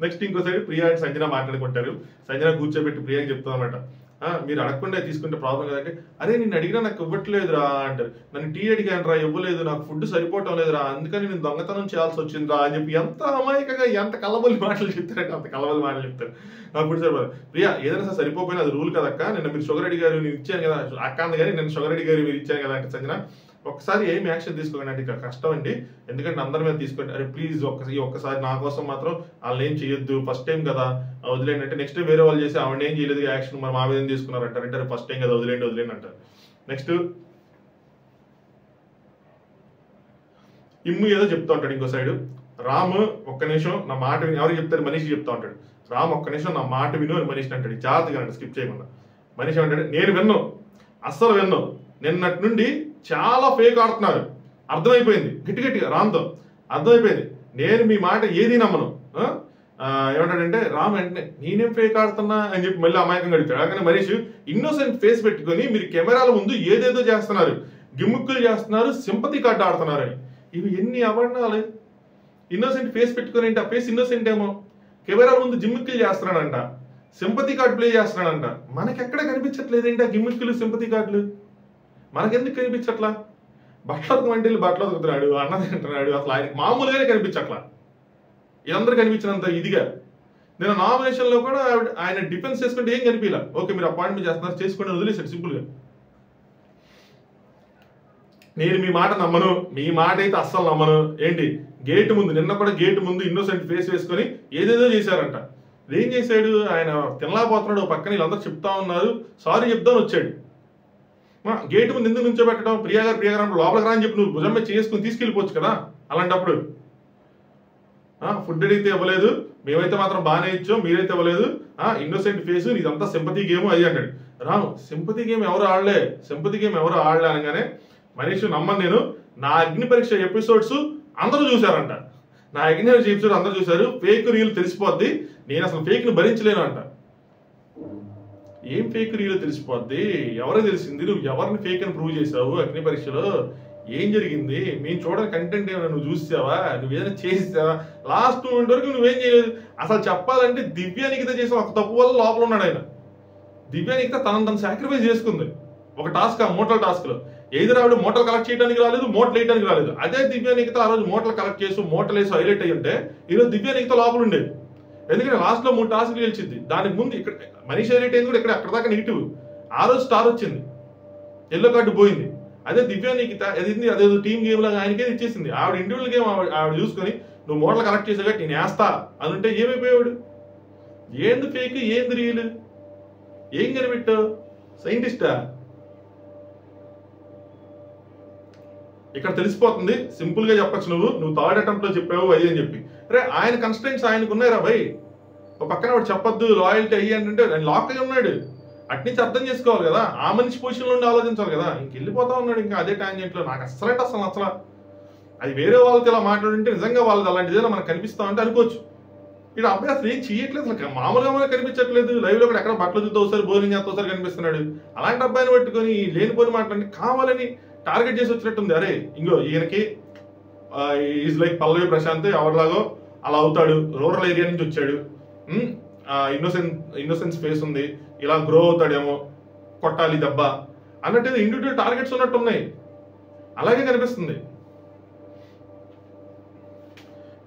నెక్స్ట్ ఇంకో సైడ్ ప్రియా అండ్ సంజన మాట్లాడుకుంటారు. సంజన కూర్చోబెట్టి ప్రియాకి చెప్తాం అనమాట, మీరు అడగకుండా తీసుకుంటే ప్రాబ్లం కదంటే, అరే నేను అడిగినా నాకు ఇవ్వట్లేదురా అంటారు. నన్ను టీ అడిగాను రా, ఇవ్వలేదు, నాకు ఫుడ్ సరిపోవటం లేదురా, అందుకని నేను దొంగతనం చేయాల్సి వచ్చిందిరా అని చెప్పి ఎంత అమాయకంగా ఎంత కలబలి మాటలు చెప్తారంటే అంత కలబలి మాటలు చెప్తారు. నాకు ఫుడ్ సరిపోదు. ప్రియా ఏదైనా సరిపోయినా అది రూల్ కదక్క, నిన్న మీరు షుగర్ అడిగారు నేను ఇచ్చాను కదా, అక్క అంది కానీ నేను షుగర్ అడిగారు మీరు ఇచ్చాను కదా అంటే సంజన ఒక్కసారి ఏం యాక్షన్ తీసుకోకండి అంటే, ఇక్కడ కష్టం అండి, ఎందుకంటే అందరి మీద తీసుకోండి, అరే ప్లీజ్ ఒక్కసారి నా కోసం మాత్రం వాళ్ళని ఏం చేయొద్దు, ఫస్ట్ టైం కదా వదిలేండి అంటే, నెక్స్ట్ వేరే వాళ్ళు చేసి ఆవిడ ఏం చేయలేదు యాక్షన్ మరి మా మీద తీసుకున్నారు అంటారు. ఫస్ట్ టైం కదా వదిలేండి అంటారు. నెక్స్ట్ ఇమ్ము ఏదో చెప్తా ఉంటాడు ఇంకో సైడ్. రామ్ ఒక్క నిమిషం నా మాట విని, ఎవరికి చెప్తారు మనిషి చెప్తా ఉంటాడు. రామ్ ఒక్క నిమిషం నా మాట విను అని మనిషిని అంటాడు, జాగ్రత్తగా అంటే స్కిప్ చేయకుండా. మనిషి అంటాడు, నేను విన్ను, అస్సలు విన్ను, నిన్నటి నుండి చాలా ఫేక్ ఆడుతున్నారు, అర్థమైపోయింది, గట్టిగా రామ్తో అర్థమైపోయింది, నేను మీ మాట ఏది నమ్మను. ఏమంటాడంటే రామ్ వెంటనే నేనేం ఫేక్ ఆడుతున్నా అని చెప్పి మళ్ళీ అమాయకంగా అడుగుతాడు. అలాగే మనిషి ఇన్నోసెంట్ ఫేస్ పెట్టుకొని మీరు కెమెరాల ముందు ఏదేదో చేస్తున్నారు, గిమ్ముక్కులు చేస్తున్నారు, సింపతి కార్డు ఆడుతున్నారు అని. ఇవి ఎన్ని అవర్ణాలు. ఇన్నోసెంట్ ఫేస్ పెట్టుకొని ఏంటి, ఆ ఫేస్ ఇన్నోసెంట్ ఏమో, కెమెరాల ముందు జిమ్మిక్కులు చేస్తున్నాడంట, సింపతి కార్డు ప్లే చేస్తున్నాడంట. మనకెక్కడ కనిపించట్లేదు ఏంటి ఆ గిమ్మిక్కులు సింపతి కార్డులు, మనకెందుకు కనిపించట్లా? బట్టలకు వంటి బట్టలు ఉతుకుతున్నాడు, అన్నం తింటున్నాడు, అసలు ఆయనకి మామూలుగానే కనిపించట్లా, ఇదందరూ కనిపించినంత ఇదిగా. నేను నామినేషన్ లో కూడా ఆయన డిఫెన్స్ చేసుకుంటే ఏం కనిపించలే. ఓకే మీరు అపాయింట్మెంట్ చేస్తున్నారు చేసుకుంటే వదిలేసాడు సింపుల్ గా. నేను మీ మాట నమ్మను, మీ మాట అయితే అస్సలు నమ్మను. ఏంటి గేట్ ముందు, నిన్న కూడా గేట్ ముందు ఇన్నోసెంట్ ఫేస్ వేసుకొని ఏదేదో చేశారంట. ఏం చేశాడు ఆయన, తినలేకపోతున్నాడు, పక్కన వీళ్ళందరూ చెప్తా ఉన్నారు, సారీ చెప్తాను వచ్చాడు. గేట్ ముందు ఎందుకు నుంచోబెట్టడం, ప్రియా గారు లోపలికి రా అని చెప్పి నువ్వు భుజం మీద చేసుకుని తీసుకెళ్ళిపోవచ్చు కదా. అలాంటప్పుడు ఫుడ్ అడిగితే ఇవ్వలేదు, మేమైతే మాత్రం బాగానే ఇచ్చాం, మీరైతే ఇవ్వలేదు, ఇన్నోసెంట్ ఫేస్, ఇదంతా సింపతి గేమ్ అది అంటాడు. రాము సింపతి గేమ్ ఎవరు ఆడలే అనగానే మనిషి నమ్మను నేను, నా అగ్ని పరీక్ష ఎపిసోడ్స్ అందరూ చూశారంట, నా అగ్ని పరీక్ష ఎపిసోడ్ అందరూ చూశారు, ఫేక్ రీల్ తెలిసిపోద్ది, నేను అసలు ఫేక్ ని భరించలేను అంట. ఏం ఫేక్ రీల్ తెలిసిపోద్ది, ఎవరికి తెలిసింది, నువ్వు ఎవరిని ఫేక్ అని ప్రూవ్ చేసావు, అగ్ని పరీక్షలో ఏం జరిగింది, మేము చూడని కంటెంట్ ఏమైనా నువ్వు చూసావా, నువ్వేదైనా చేసావా, లాస్ట్ మూమెంట్ వరకు నువ్వేం చేయలేదు. అసలు చెప్పాలంటే దివ్యానికిత చేసిన ఒక తప్పు వల్ల లోపల ఉన్నాడు ఆయన. దివ్యానికిత తను సాక్రిఫైస్ చేసుకుంది ఒక టాస్క్, ఆ మూటల టాస్క్ లో. ఏది రావిడ మూటలు కలెక్ట్ చేయడానికి రాలేదు, మూటలు వేయడానికి రాలేదు. అదే దివ్యానికిత ఆ రోజు మూటలు కలెక్ట్ చేసి మూటలు వేసి హైలైట్ అయ్యి ఉంటే ఈరోజు దివ్యానికిత లోపల ఉండేది. ఎందుకంటే లాస్ట్ లో 3 టాస్క్లు గెలిచింది. దానికి ముందు ఇక్కడ మనీష్ హైలైట్ అయింది కూడా, ఇక్కడ అక్కడ దాకా నెగిటివ్, ఆ రోజు స్టార్ వచ్చింది, ఎల్లో కార్డు పోయింది. అదే దివ్యానికిత అదేదో టీమ్ గేమ్ లాగా ఆయనకే ఇచ్చేసింది. ఆవిడ ఇండివిజువల్ గేమ్ ఆవిడ చూసుకొని నువ్వు మోడల్ కలెక్ట్ చేసాక నేను వేస్తా అని ఉంటే ఏమైపోయాడు. ఏంది ఫేక్ ఏంది రియల్, ఏం కనిపెట్టావు, సైంటిస్టా? ఇక్కడ తెలిసిపోతుంది, సింపుల్ గా చెప్పచ్చు, నువ్వు థర్డ్ అటెంప్ట్ లో చెప్పావు అది అని చెప్పి. అరే ఆయన కన్స్టెంట్స్ ఆయనకు ఉన్నాయిరా భయ్, ఒక పక్కన వాడు చెప్పొద్దు లాయల్టీ అయ్యి అంటే ఆయన లాక్ అయ్యి ఉన్నాడు, అట్నుంచి అర్థం చేసుకోవాలి కదా, ఆ మనిషి పొజిషన్ లో ఉండి ఆలోచించాలి కదా. ఇంకెళ్ళిపోతా ఉన్నాడు ఇంకా అదే టాంజెంట్ లో. నాకు అసలు నచ్చలా. అది వేరే వాళ్ళతో ఇలా మాట్లాడుంటే నిజంగా వాళ్ళది అలాంటిదేనా మనకు కనిపిస్తా ఉంటే అనుకోవచ్చు. ఇక్కడ అబ్బాయి అసలు ఏం చేయట్లేదు, అసలు మామూలుగా కనిపించట్లేదు. లైవ్ లో కూడా ఎక్కడ బట్టలు చూస్తూ ఒకసారి భోజనం చేస్తూ ఒకసారి కనిపిస్తున్నాడు. అలాంటి అబ్బాయిని పట్టుకొని లేనిపోని మాట్లాడి కావాలని టార్గెట్ చేసి వచ్చినట్టుంది. అరే ఇంకో ఈయనకి ఈజ్ లైక్ పల్లవి ప్రశాంత్ ఎవరిలాగో అలా అవుతాడు, రూరల్ ఏరియా నుంచి వచ్చాడు, ఇన్నోసెన్స్ ఫేస్ ఉంది, ఇలా గ్రో అవుతాడేమో, కొట్టాలి దెబ్బ అన్నట్టు ఇండివిజువల్ టార్గెట్స్ ఉన్నట్టు ఉన్నాయి, అలాగే కనిపిస్తుంది.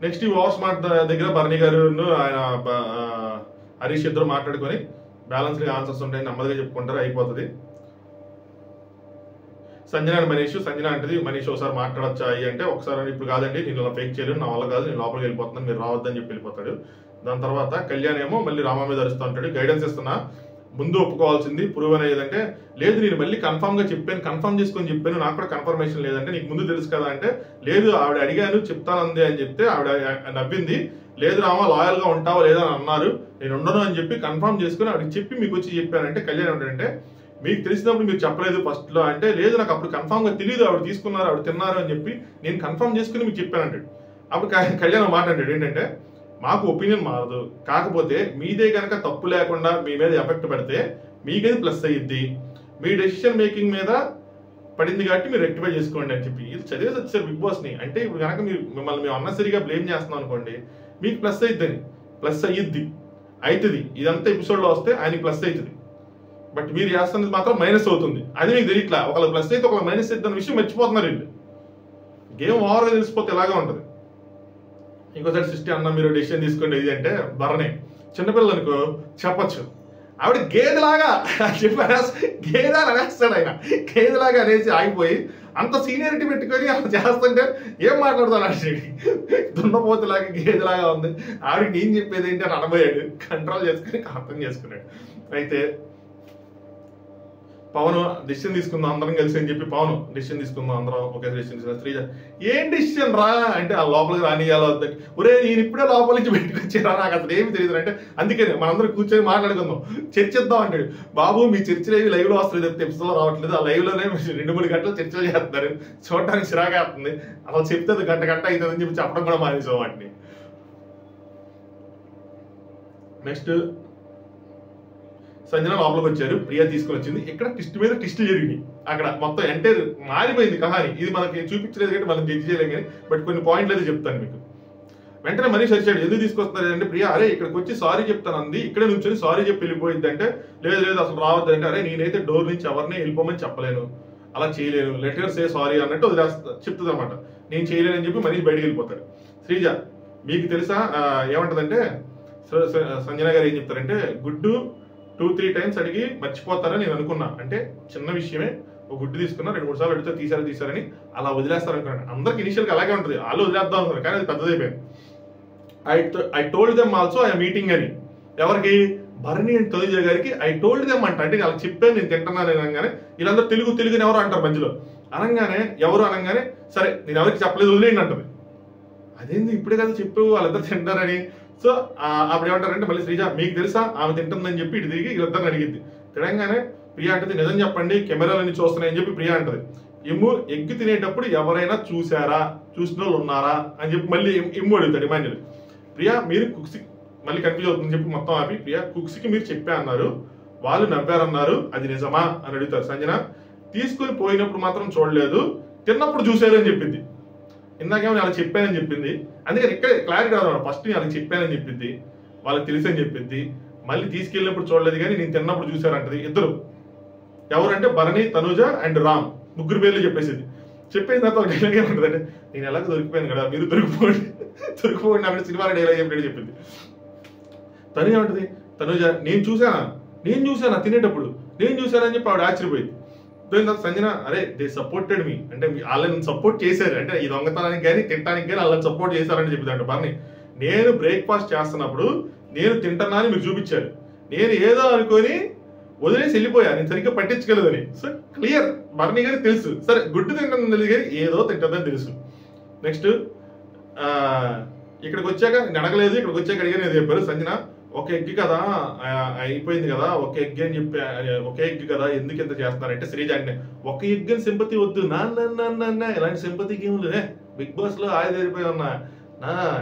నెక్స్ట్ ఈ ఓవర్ స్మార్ట్ దగ్గర భరణి గారు ఆయన హరీష్ ఇద్దరు మాట్లాడుకొని బ్యాలెన్స్గా ఆన్సర్స్ ఉంటాయి, నెమ్మదిగా చెప్పుకుంటారు, అయిపోతుంది. సంజన అంటది మనీష్ ఒకసారి మాట్లాడచ్చా అంటే, ఒకసారి ఇప్పుడు కాదండి నేను ఇలా ఫేక్ చేయలేను, నా వల్ల కాదు, నేను లోపలికి వెళ్ళిపోతున్నాను, మీరు రావద్దని చెప్పి వెళ్ళిపోతాడు. దాని తర్వాత కళ్యాణ్ ఏమో మళ్ళీ రామ మీద అరుస్తూ ఉంటాడు, గైడెన్స్ ఇస్తున్నా, ముందు ఒప్పుకోవాల్సింది ప్రూవ్ అనేదంటే, లేదు నేను మళ్ళీ కన్ఫర్మ్ గా చెప్పాను, కన్ఫర్మ్ చేసుకొని చెప్పాను, నాకు కూడా కన్ఫర్మేషన్ లేదంటే, నీకు ముందు తెలుసు కదా అంటే, లేదు ఆవిడ అడిగాను చెప్తానంది అని చెప్తే ఆవిడ నవ్వింది, లేదు రామ లాయల్ గా ఉంటావా లేదా అని అన్నారు, నేను ఉండను అని చెప్పి కన్ఫర్మ్ చేసుకుని ఆవిడకి చెప్పి మీకు వచ్చి చెప్పానంటే, కళ్యాణ్ ఏంటంటే మీకు తెలిసినప్పుడు మీరు చెప్పలేదు ఫస్ట్ లో అంటే, లేదు నాకు అప్పుడు కన్ఫర్మ్ గా తెలియదు, ఆవిడ తీసుకున్నారు ఆవిడ తిన్నారు అని చెప్పి నేను కన్ఫర్మ్ చేసుకుని మీకు చెప్పానంటాడు. అప్పుడు కళ్యాణ్ మాట అంటాడు ఏంటంటే, మాకు ఒపీనియన్ మారదు, కాకపోతే మీదే కనుక తప్పు లేకుండా మీ మీద ఎఫెక్ట్ పడితే మీకేది ప్లస్ అయ్యిద్ది, మీ డెసిషన్ మేకింగ్ మీద పడింది కాబట్టి మీరు రెక్టిఫై చేసుకోండి అని చెప్పి. ఇది చదివేసి వచ్చారు బిగ్ బాస్ ని. అంటే ఇప్పుడు కనుక మిమ్మల్ని మేము అన్నసరిగా బ్లేమ్ చేస్తున్నాం అనుకోండి, మీకు ప్లస్ అయ్యిద్దని. ప్లస్ అవుతుంది ఇదంతా ఎపిసోడ్లో వస్తే ఆయనకి ప్లస్ అవుతుంది. బట్ మీరు చేస్తున్నది మాత్రం మైనస్ అవుతుంది. అది మీకు తెలియట్లా. ఒకళ్ళ ప్లస్ అయితే ఒకళ్ళ మైనస్ అయితే అన్న విషయం మర్చిపోతున్నారు వీళ్ళు. గేమ్ ఓవర్గా తెలిసిపోతే ఎలాగా ఉంటుంది. ఇంకోసారి సృష్టి అన్న మీరు డెసిషన్ తీసుకోండి ఇది అంటే భరణే చిన్నపిల్లలు అనుకో చెప్పచ్చు, ఆవిడ గేదెలాగా చెప్పారు, గేదెలా అనేస్తాడు ఆయన. గేదెలాగా అనేసి ఆగిపోయి అంత సీనియారిటీ పెట్టుకొని అలా చేస్తుంటే ఏం మాట్లాడతాడు అంటే దున్నపోతులాగా గేదెలాగా ఉంది, ఆవిడకి ఏం చెప్పేది ఏంటి అని అనబోయాడు. కంట్రోల్ చేసుకుని అర్థం చేసుకున్నాడు. అయితే పవన్ డెసిషన్ తీసుకుందాం అందరం కలిసి అని చెప్పి పవన్ డెసిషన్ తీసుకుందాం అందరం ఒకే డెసిషన్ తీసుకున్నాం. శ్రీజ ఏం డెసిషన్ రా అంటే ఆ లోపలికి రానియాలో వద్దని, ఒరే నేను ఇప్పుడే లోపల నుంచి బయటకు వచ్చారా నాకు అసలు ఏమి తెలియదు అంటే అందుకే మనందరం కూర్చొని మాట్లాడుకుందాం చర్చిద్దాం అంటాడు. బాబు మీ చర్చలు ఏవి లైవ్ లో వస్తుంది ఎపిసోడ్లో రావట్లేదు, ఆ లైవ్ లోనే 2-3 గంటలు చర్చలు చేస్తున్నారు, చూడటానికి చిరాగా వస్తుంది, అసలు చెప్తే గంట అవుతుందని చెప్పి చెప్పడం కూడా మానేసాం వాటిని. నెక్స్ట్ సంజన లోపలికి వచ్చారు, ప్రియా తీసుకుని వచ్చింది. ఇక్కడ ట్విస్ట్ మీద ట్విస్టులు జరిగినాయి. అక్కడ మొత్తం ఎంటైర్ మారిపోయింది కహాని. ఇది మనకి చూపించలేదు కానీ మనం జడ్జి చేయలేం కానీ బట్ కొన్ని పాయింట్లు అయితే చెప్తాను మీకు. వెంటనే మనీష్ వచ్చాడు, ఎందుకు తీసుకొస్తున్నారు అంటే ప్రియా అరే ఇక్కడికి వచ్చి సారీ చెప్తాను అంది, ఇక్కడే నుంచి సారీ చెప్పి వెళ్ళిపోయింది అంటే లేదు అసలు రావద్దు అంటే అరే నేనైతే డోర్ నుంచి ఎవరిని వెళ్ళిపోమని చెప్పలేను, అలా చేయలేను, లెటర్ సే సారీ అన్నట్టు చెప్తుంది అనమాట. నేను చేయలేనని చెప్పి మనీష్ బయటకు వెళ్ళిపోతాడు. శ్రీజ మీకు తెలుసా ఏమంటదంటే సంజన గారు ఏం చెప్తారంటే గుడ్డు 2-3 టైమ్స్ అడిగి మర్చిపోతారని నేను అనుకున్నా, అంటే చిన్న విషయమే ఒక గుడ్డు తీసుకున్నా 2-3 సార్లు అడిగితే తీసారని అలా వదిలేస్తారు అనుకున్నాను. అందరికి ఇనిషియల్గా అలాగే ఉంటుంది, వాళ్ళు వదిలేద్దాం అనుకున్నారు కానీ అది పెద్దదైపోయింది. I told them also I meeting అని. ఎవరికి? భరణి అండ్ తనుజ గారికి ఐ టోల్డ్ దెమ్ అంట, అంటే వాళ్ళకి చెప్పాను నేను తింటున్నాను అనగానే వీళ్ళందరూ తెలుగుని ఎవరు అంటారు మధ్యలో అనగానే ఎవరు అనగానే సరే నేను ఎవరికి చెప్పలేదు వదిలేయండి అంటది. అదేంది ఇప్పుడే కదా చెప్పావు వాళ్ళిద్దరు తింటారని. సో అప్పుడు ఏమంటారంటే మళ్ళీ శ్రీజ మీకు తెలుసా ఆమె తింటుందని చెప్పి ఇటు తిరిగి వీళ్ళిద్దరిని అడిగింది. తినగానే ప్రియా అంటది నిజం చెప్పండి కెమెరాలన్నీ చూస్తున్నాయని చెప్పి ప్రియా అంటది. ఎగ్గు తినేటప్పుడు ఎవరైనా చూసారా, చూసిన వాళ్ళు ఉన్నారా అని చెప్పి మళ్ళీ ఇమ్ము అడుగుతాడు ఇమాన్యుల్. ప్రియా మీరు కుక్స్ మళ్ళీ కన్ఫ్యూజ్ అవుతుందని చెప్పి మొత్తం ఆపి ప్రియా కుక్స్కి మీరు చెప్పా అన్నారు, వాళ్ళు నవ్వారన్నారు, అది నిజమా అని అడుగుతారు. సంజన తీసుకుని పోయినప్పుడు మాత్రం చూడలేదు, తిన్నప్పుడు చూసారు అని చెప్పింది. ఇందాకేమో వాళ్ళకి చెప్పానని చెప్పింది, అందుకని ఇక్కడ క్లారిటీ రాదు. ఫస్ట్ నేను వాళ్ళకి చెప్పానని చెప్పింది, వాళ్ళకి తెలుసని చెప్పింది, మళ్ళీ తీసుకెళ్ళినప్పుడు చూడలేదు కానీ నేను తిన్నప్పుడు చూసారంటది. ఇద్దరు ఎవరంటే భరణి, తనుజ అండ్ రామ్, ముగ్గురు పేర్లు చెప్పేసింది. చెప్పేసిన తర్వాత డైలాగ్ ఏమంటుందంటే నేను ఎలాగో దొరికిపోయాను కదా మీరు దొరికిపోండి అక్కడ సినిమాలో డైలాగ్ చెప్పాడు చెప్పింది. తను ఏమంటది తనుజ నేను చూసానా తినేటప్పుడు నేను చూసానని చెప్పి ఆవిడ ఆశ్చర్యపోయింది. సంజన అరే దే సపోర్టెడ్ మీ అంటే వాళ్ళని సపోర్ట్ చేశారు, అంటే ఈ దొంగతనానికి కానీ తినడానికి కానీ వాళ్ళని సపోర్ట్ చేశారని చెప్పిందంట భరణి. నేను బ్రేక్ఫాస్ట్ చేస్తున్నప్పుడు నేను తింటున్నా అని మీరు చూపించారు, నేను ఏదో అనుకొని వదిలేసి వెళ్ళిపోయా, నేను సరిగ్గా పట్టించగలదని. సో క్లియర్ భరణి గారికి తెలుసు, సరే గుడ్డు తింటుందని తెలియదు కానీ ఏదో తింటుందని తెలుసు. నెక్స్ట్ ఇక్కడికి వచ్చాక నేను అడగలేదు, ఇక్కడికి వచ్చాక అడిగాను చెప్పారు. సంజన ఒక ఎగ్ కదా అయిపోయింది కదా, ఒక ఎగ్ అని చెప్పి ఒకే ఎగ్ కదా ఎందుకు ఎంత చేస్తున్నారంటే శ్రీజ అంటే ఒక ఎగ్ అని సింపతి వద్దు నాన్న ఇలాంటి సింపతికి ఏం లేదు, బిగ్ బాస్ లో ఆయన తెరిపోయి ఉన్నా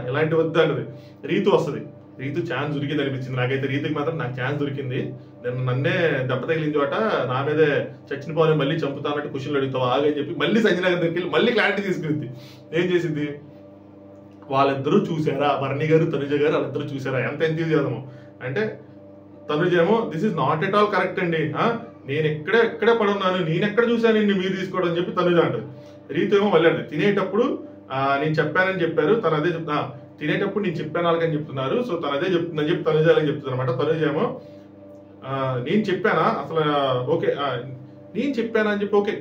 ఇలాంటి వద్దు అన్నది. రీతు వస్తుంది, రీతు ఛాన్స్ దొరికింది అనిపించింది నాకైతే. రీతుకి మాత్రం నాకు ఛాన్స్ దొరికింది, నేను నన్నే దెబ్బ తగిలిన చోట నా మీదే చచ్చిన పోనీ మళ్ళీ చంపుతానంటే క్వశ్చన్లు అడుగుతావు ఆగని చెప్పి మళ్ళీ సంజన గారి దగ్గరికి వెళ్ళి మళ్ళీ క్లారిటీ తీసుకుంది. ఏం చేసింది, వాళ్ళిద్దరూ చూసారా, భరణి గారు తనుజ గారు వాళ్ళిద్దరూ చూసారా, ఎంత ఎంతూజియాజం అంటే తనుజ ఏమో this is not at all correct అండి, నేను ఎక్కడే పడున్నాను, నేను ఎక్కడ చూశానండి మీరు తీసుకోవడం అని చెప్పి తనుజ అంటది. రీతు ఏమో మళ్ళీ అంటే తినేటప్పుడు నేను చెప్పానని చెప్పారు, తను అదే చెప్తా తినేటప్పుడు నేను చెప్పాను వాళ్ళకని చెప్తున్నారు, సో తను అదే చెప్తుందని చెప్పి తనుజ అలాగే చెప్తుంది అనమాట. తనుజ ఏమో నేను చెప్పానా అసలు ఓకే నేను చెప్పానా అని చెప్పి ఓకే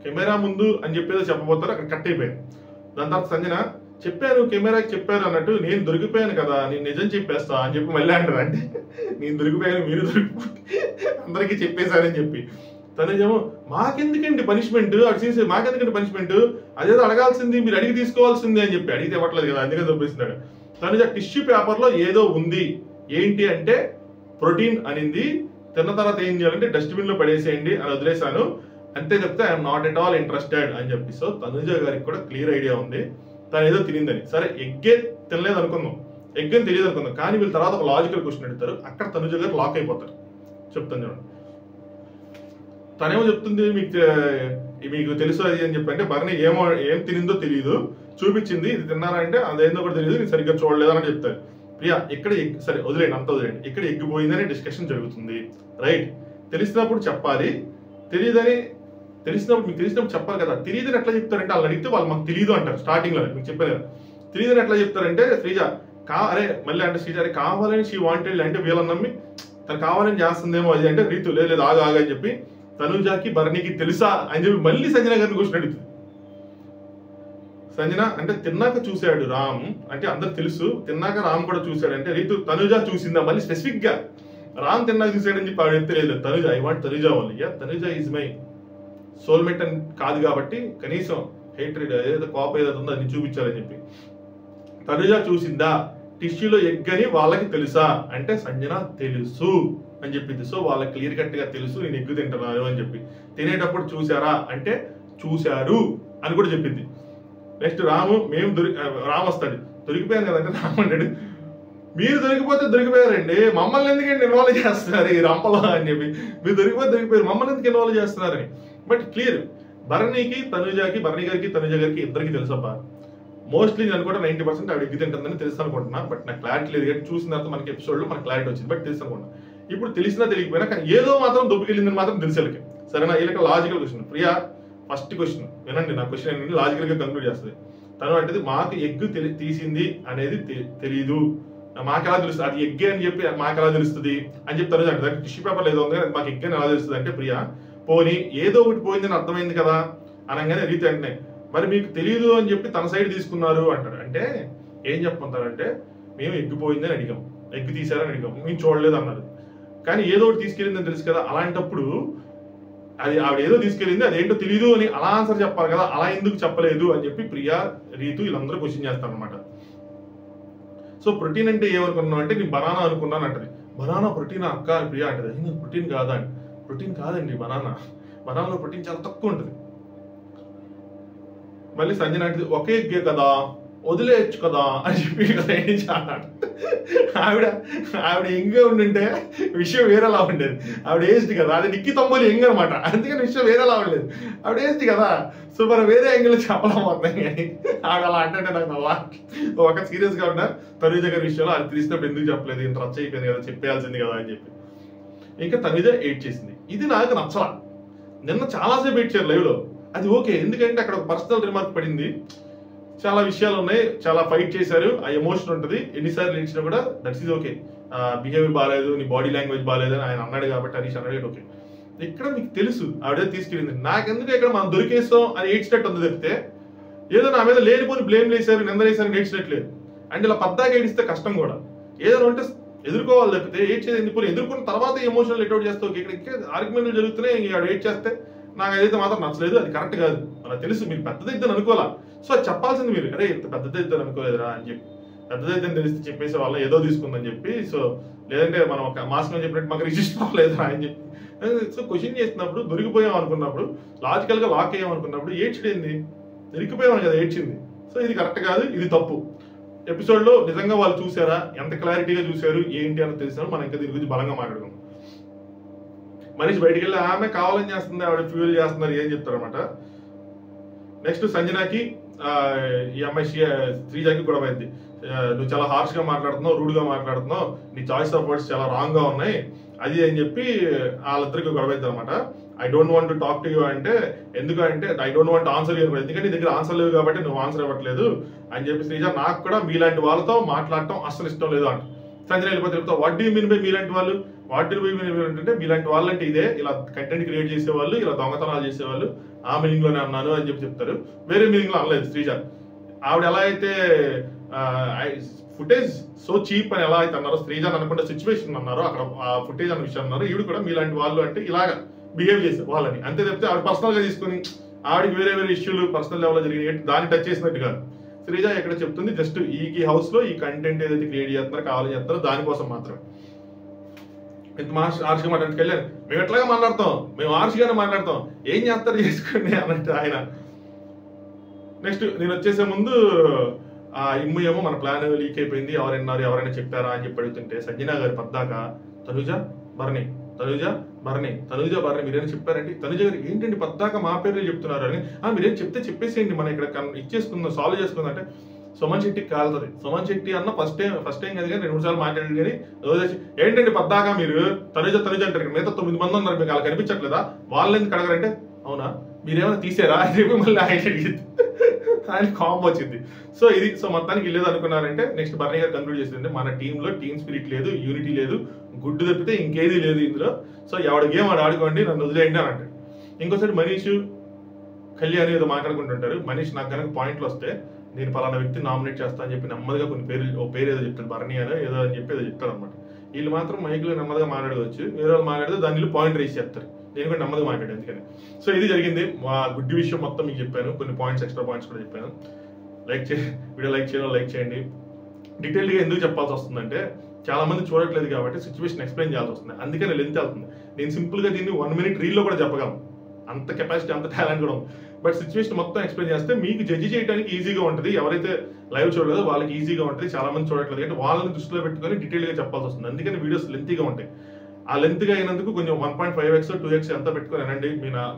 కెమెరా ముందు అని చెప్పేదో చెప్పబోతారు, అక్కడ కట్ అయిపోయింది. దాని తర్వాత సంజన చెప్పాను కెమెరాకి చెప్పారు అన్నట్టు నేను దొరికిపోయాను కదా నేను నిజం చెప్పేస్తా అని చెప్పి మళ్ళీ అంటారు. అంటే నేను దొరికిపోయాను మీరు అందరికీ చెప్పేశారని చెప్పి. తనేమో మాకెందుకండి పనిష్మెంట్, అటు చేసి మాకెందుకండి పనిష్మెంట్, అదేదో అడగాల్సింది మీరు అడిగి తీసుకోవాల్సింది అని చెప్పి అడిగితే ఇవ్వట్లేదు కదా అందుకని దొబ్బేస్తున్నాడు. తనుజ టిష్యూ పేపర్ లో ఏదో ఉంది ఏంటి అంటే ప్రోటీన్ అనింది, తిన్న తర్వాత ఏం చేయాలంటే డస్ట్బిన్ లో పడేసేయండి అని వదిలేశాను అంతే చెప్తే I'm not at all interested అని చెప్పి. సో తనుజ గారికి కూడా క్లియర్ ఐడియా ఉంది తను ఏదో తినిందని. సరే ఎగ్గే తినలేదు అనుకుందాం, ఎగ్ అని తెలియదు అనుకుందాం, కానీ వీళ్ళ తర్వాత ఒక లాజికల్ క్వశ్చన్ అడుగుతారు, అక్కడ తనుజ గారు లాక్ అయిపోతారు. చెప్తాను చూడండి, తనేమో చెప్తుంది మీకు తెలుసు అది అని చెప్పి. అంటే భరణి ఏం తినిందో తెలియదు, చూపించింది ఇది తిన్నారా అంటే అదేందో కూడా తెలియదు నేను సరిగ్గా చూడలేదని చెప్తారు. ప్రియా ఇక్కడ సరే వదిలేండి, అంత వదిలేండి, ఇక్కడ ఎగ్గిపోయిందని డిస్కషన్ జరుగుతుంది, రైట్? తెలిసినప్పుడు చెప్పాలి, తెలిసినప్పుడు మీకు తెలిసినప్పుడు చెప్పాలి కదా. తెలియదని ఎట్లా చెప్తారంటే వాళ్ళు అడిగితే వాళ్ళు మాకు తెలియదు అంటారు స్టార్టింగ్ లో. మీకు చెప్పారు కదా, తెలియదని ఎట్లా చెప్తారంటే శ్రీజ అరే మళ్ళీ అంటే శ్రీజ అరే కావాలని షీ వాంటెడ్ అంటే వీళ్ళని నమ్మి తను కావాలని చేస్తుందేమో అది అంటే రీతు లేదు ఆగా అని చెప్పి తనుజాకి భరణికి తెలుసా అని చెప్పి మళ్ళీ సంజన గారిని క్వశ్చన్ అడుగుతుంది. సంజన అంటే తిన్నాక చూశాడు రామ్ అంటే అందరు తెలుసు, తిన్నాక రామ్ కూడా చూశాడు అంటే రీతు తనుజ చూసిందా మళ్ళీ స్పెసిఫిక్ గా రామ్ తిన్నాక చూశాడని చెప్పి ఆవిడ చెప్తే లేదు Tanuja I want Tanuja only. Tanuja is my soulmate అని కాదు కాబట్టి కనీసం హేట్రెడ్ ఏదైతే కోపం ఏదైతే ఉందో అది చూపించాలని చెప్పి. తనుజ చూసిందా టిష్యూలో ఎగ్ అని వాళ్ళకి తెలుసా అంటే సంజన తెలుసు అని చెప్పింది. సో వాళ్ళకి క్లియర్ కట్ గా తెలుసు నేను ఎగ్గు తింటున్నాను అని చెప్పి. తినేటప్పుడు చూసారా అంటే చూశారు అని కూడా చెప్పింది. నెక్స్ట్ రాము రామ్ వస్తాడు, దొరికిపోయాను కదంటే రామ్ అంటాడు మీరు దొరికిపోతే దొరికిపోయారండి, మమ్మల్ని ఎందుకంటే ఇన్వాల్వ్ చేస్తున్నారు ఈ రంపలో అని చెప్పి. మీరు దొరికిపోయారు మమ్మల్ని ఎందుకు ఇన్వాల్వ్ చేస్తున్నారని. బట్ క్లియర్ భరణికి తనుజాకి, భరణి గారికి తనుజ గారికి ఇద్దరికి తెలుసబ్బా. మోస్ట్లీ నేను కూడా 90% ఆవిడ ఎగ్గు తింటుందని తెలుసు అనుకుంటున్నా. బట్ నాకు క్లారిటీ లేదు కానీ చూసిన తర్వాత మనకి ఎపిసోడ్ లో మనకి క్లారిటీ వచ్చింది. బట్ తెలుసు అనుకుంటున్నా. ఇప్పుడు తెలిసినా తెలియకపోయినా కానీ ఏదో మాత్రం దొబ్బుకెళ్ళిందని మాత్రం తెలుసు వీళ్ళకి. సరేనా? వీళ్ళకి logical question. Priya first question వినండి, నా క్వశ్చన్ ఏంటంటే లాజికల్ గా కంక్లూడ్ చేస్తుంది. తను అంటే మాకు ఎగ్గు తీసింది అనేది తెలియదు, మాకు ఎలా తెలుస్తుంది అది ఎగ్గే అని చెప్పి మాకు ఎలా తెలుస్తుంది అని చెప్తారు. అంటే టిష్యూ పేపర్ ఏదో ఉంది మాకు ఎగ్గే ఎలా తెలుస్తుంది అంటే ప్రియా పోనీ ఏదో ఒకటి పోయిందని అర్థమైంది కదా అనగానే రీతి అంటే మరి మీకు తెలియదు అని చెప్పి తన సైడ్ తీసుకున్నారు అంటారు. అంటే ఏం చెప్పమంటారంటే మేము ఎగ్గు పోయిందని అడిగాం, ఎగ్గు తీసారని అడిగాం, మేము చూడలేదు అన్నారు. కానీ ఏదో ఒకటి తీసుకెళ్ళిందని తెలుసు కదా, అలాంటప్పుడు అది ఆవిడ ఏదో తీసుకెళ్ళింది అదేంటో తెలియదు అని అలా ఆన్సర్ చెప్పాలి కదా, అలా ఎందుకు చెప్పలేదు అని చెప్పి ప్రియా రీతు వీళ్ళందరూ క్వశ్చన్ చేస్తారు అనమాట. సో ప్రోటీన్ అంటే ఏమనుకున్నావు అంటే నేను బనానా అనుకున్నాను అంటది. బనానా ప్రోటీన్ అక్క అని ప్రియా అంటది. ప్రోటీన్ కాదా అండి? ప్రోటీన్ కాదండి బనానాలో ప్రోటీన్ చాలా తక్కువ ఉంటుంది. మళ్ళీ సంజన అంటది ఒకే ఎగ్గే కదా వదిలేయచ్చు కదా అని చెప్పి ఆవిడ ఎంగా ఉండింటే విషయం వేరేలా ఉండేది. ఆవిడ ఏజ్డ్ కదా, అది నిక్కి తొంభై ఎంగ్ అనమాట, అందుకని విషయం వేరేలా ఉండలేదు. ఆవిడ ఏజ్డ్ కదా, సో మనం వేరే యాంగిల్ చెప్పలేకపోతాం. కానీ ఆవిడ అలా అంటే నాకు నవ్వా. ఒక సీరియస్ గా ఉన్నా తనుజ గారి విషయంలో అది తెలిసినప్పుడు ఎందుకు చెప్పలేదు, ఇంత రచ్చ అయిపోయింది కదా, చెప్పేయాల్సింది కదా అని చెప్పి. ఇంకా తనుజ ఎయిట్ చేసింది. ఇది నాకు నచ్చలా. నిన్న చాలాసేపు ఎయిట్ లైవ్ లో, అది ఓకే ఎందుకంటే అక్కడ ఒక పర్సనల్ రిమార్క్ పడింది, చాలా విషయాలు ఉన్నాయి, చాలా ఫైట్ చేశారు, ఆ ఎమోషన్ ఉంటుంది, ఎన్నిసార్లు ఇచ్చినా కూడా దట్స్ ఈజ్ ఓకే. బిహేవియర్ బాగాలేదు, నీ బాడీ లాంగ్వేజ్ బాగాలేదు అని ఆయన అన్నాడు కాబట్టి హరీష్ అన్నాడు ఓకే. ఇక్కడ మీకు తెలుసు ఆవిడ తీసుకెళ్ళింది, నాకెందుకు ఇక్కడ మనం దొరికేస్తాం అని ఏడ్చినట్టు ఉంది తప్పితే ఏదో నా మీద లేనిపోని బ్లేమ్ వేసారు నిందలేసారు ఏడ్చినట్లేదు. అంటే ఇలా పద్దాగా ఏడిస్తే కష్టం కూడా, ఏదైనా ఉంటే ఎదుర్కోవాలి తప్పితే ఏడ్చేది ఎందుకు, ఎదుర్కొన్న తర్వాత ఎమోషనల్ ఎటౌట్ చేస్తావు. ఇక్కడ ఆర్గ్యుమెంట్లు జరుగుతున్నాయి, ఆవిడ ఏడ్ చేస్తే నాకు అదైతే మాత్రం నచ్చలేదు, అది కరెక్ట్ కాదు, మనకు తెలుసు మీరు పెద్దదిద్దని అనుకోవాలా. సో అది చెప్పాల్సింది మీరు, అరే ఇంత పెద్దదిద్దని అనుకోలేదురా అని చెప్పి, పెద్దదైతే తెలిస్తే చెప్పేసే వాళ్ళ ఏదో తీసుకుందని చెప్పి. సో లేదంటే మనం ఒక మాస్క్ చెప్పినట్టు మాకు రిజిస్టర్ అవ్వలేదురా అని చెప్పి. సో క్వశ్చన్ చేసినప్పుడు దొరికిపోయాం అనుకున్నప్పుడు, లాజికల్ గా లాక్ అయ్యాం అనుకున్నప్పుడు ఏడ్చింది, దొరికిపోయామని కదా ఏడ్చింది. సో ఇది కరెక్ట్ కాదు, ఇది తప్పు. ఎపిసోడ్ లో నిజంగా వాళ్ళు చూసారా, ఎంత క్లారిటీగా చూసారు ఏంటి అని తెలిసారు, మనం ఇంకా దీని గురించి బలంగా మాట్లాడుకుందాం. మనిషి బయటికి వెళ్ళి ఆమె కావాలని చేస్తుంది, ఆవిడ ఫ్యూల్ చేస్తున్నారు ఏం చెప్తారనమాట. నెక్స్ట్ సంజనాకి ఈ అమ్మాయి శ్రీజాకి గొడవ అయింది. నువ్వు చాలా హార్ష్ గా మాట్లాడుతున్నావు, రూడ్ గా మాట్లాడుతున్నావు, నీ చాయిస్ ఆఫ్ వర్డ్స్ చాలా రాంగ్ గా ఉన్నాయి అది అని చెప్పి వాళ్ళిద్దరికి గొడవ అయింది అనమాట. I don't want to talk to you అంటే ఎందుకంటే I don't want answer you, ఎందుకంటే నీ దగ్గర ఆన్సర్ లేవు కాబట్టి నువ్వు ఆన్సర్ ఇవ్వట్లేదు అని చెప్పి శ్రీజ, నాకు కూడా మీలాంటి వాళ్ళతో మాట్లాడటం అస్సలు ఇష్టం లేదు అంట. సంజన వెళ్ళిపోతే వాట్ డూ మీన్ బై మీలాంటి వాళ్ళు, వాట్ డూ మీన్ అంటే మీలాంటి వాళ్ళంటే ఇదే, ఇలా కంటెంట్ క్రియేట్ చేసేవాళ్ళు, ఇలా దొంగతనాలు చేసేవాళ్ళు, ఆ మీనింగ్ లోనే అన్నాను అని చెప్తారు, వేరే మీనింగ్ లో అనలేదు శ్రీజ. ఆవిడ ఎలా అయితే ఫుటేజ్ సో చీప్ అని ఎలా అయితే అన్నారో శ్రీజ అనుకుంటే సిచ్యువేషన్ అన్నారో అక్కడ ఆ ఫుటేజ్ అన్న విషయం అన్నారు, ఈవిడ కూడా మీలాంటి వాళ్ళు అంటే ఇలాగా బిహేవ్ చేశారు వాళ్ళని, అంతే చెప్తే ఆవిడ పర్సనల్ గా తీసుకుని ఆవిడకి వేరే వేరే ఇష్యూలు పర్సనల్ లెవెల్ లో జరిగినాయి దాన్ని టచ్ చేసినట్టు కాదు. శ్రీజ ఎక్కడ చెప్తుంది జస్ట్ ఈ హౌస్ లో ఈ కంటెంట్ ఏదైతే క్రియేట్ చేస్తున్నారో కావాలని చేస్తారో దానికోసం మాత్రమే. ఇంత ఆర్షిగా మాట్లాడికి వెళ్ళాను, మేము ఎట్లాగా మాట్లాడతాం, మేము ఆర్షిగానే మాట్లాడతాం, ఏం చేస్తారు చేసుకోండి అన్నట్టు ఆయన. నెక్స్ట్ నేను వచ్చేసే ముందు ఆ ఇమ్ము ఏమో మన ప్లాన్ లీక్ అయిపోయింది, ఎవరైనా చెప్పారా అని చెప్పి అడుగుతుంటే సంజన గారి పద్దాక తనుజ భరణి మీరేం చెప్పారండి, తనుజ గారు ఏంటండి పద్దాక మా పేర్లు చెప్తున్నారు అని, మీరేం చెప్తే చెప్పేసేయండి మనం ఇక్కడ ఇచ్చేసుకుందాం సాల్వ్ చేసుకుందాం అంటే సుమన్ శెట్టికి కాలుతుంది. సుమన్ శెట్టి అన్న ఫస్ట్ టైం కదా కానీ 2-3 సార్లు మాట్లాడాడు కానీ రోజు ఏంటండి పద్దాకా మీరు తనుజ అంటారు, మిగతా 9 మంది ఉన్నారు, మీకు అలా కనిపించట్లేదా, వాళ్ళని ఎందుకు అడగరంటే అవునా మీరేమైనా తీసారా అని చెప్పి మళ్ళీ ఆయన కాంబో వచ్చింది. సో ఇది మొత్తానికి వెళ్ళేది అనుకున్నారంటే నెక్స్ట్ బర్నీ గారు కంక్లూడ్ చేసిందంటే మన టీంలో టీమ్ స్పిరిట్ లేదు, యూనిటీ లేదు, గుడ్డు తప్పితే ఇంకేది లేదు ఇందులో. సో ఎవడ గేమ్ వాడు ఆడుకోండి, నన్ను వదిలేయండి అని అంటాడు. ఇంకోసారి మనీష్ కళ్యాణ్ ఏదో మాట్లాడుకుంటుంటారు. మనీష్ నాకు కనుక పాయింట్లు వస్తే నేను పలానా వ్యక్తి నామినేట్ చేస్తా అని చెప్పి నెమ్మదిగా కొన్ని పేరు ఏదో చెప్తాడు, బర్నీ అని ఏదో అని చెప్పి ఏదో చెప్తాడు అనమాట. వీళ్ళు మాత్రం మైక్లో నెమ్మదిగా మాట్లాడవచ్చు, వేరే వాళ్ళు మాట్లాడితే దానిలో పాయింట్ రేస్ చేస్తారు. నేను కూడా నెమ్మదిగా మాట్లాడాను అందుకని. సో ఇది జరిగింది. మా గుడ్డి విషయం మొత్తం మీకు చెప్పాను, కొన్ని పాయింట్స్ ఎక్స్ట్రా పాయింట్స్ కూడా చెప్పాను. వీడియో లైక్ చేయండి. డీటెయిల్గా ఎందుకు చెప్పాల్సి వస్తుందంటే చాలా మంది చూడట్లేదు కాబట్టి సిచ్యువేషన్ ఎక్స్ప్లెయిన్ చేయాల్సి వస్తుంది, అందుకని లెంత్ వెళ్తుంది. నేను సింపుల్గా దీన్ని 1 minute రీల్లో కూడా చెప్పగలను, అంత కెపాసిటీ అంత టాలెంట్ కూడా ఉంది. బట్ సిచ్యువేషన్ మొత్తం ఎక్స్ప్లెయిన్ చేస్తే మీకు జడ్జి చేయడానికి ఈజీగా ఉంటుంది. ఎవరైతే లైవ్ చూడలేదో వాళ్ళకి ఈజీగా ఉంటుంది. చాలా మంది చూడట్లేదు కాబట్టి వాళ్ళని దృష్టిలో పెట్టుకొని డీటెయిల్గా చెప్పాల్సి వస్తుంది, అందుకని వీడియోస్ లెంతీగా ఉంటాయి. ఆ లెంత్గా అయినందుకు కొంచెం 1.5x 2x ఎంత పెట్టుకొని అనండి.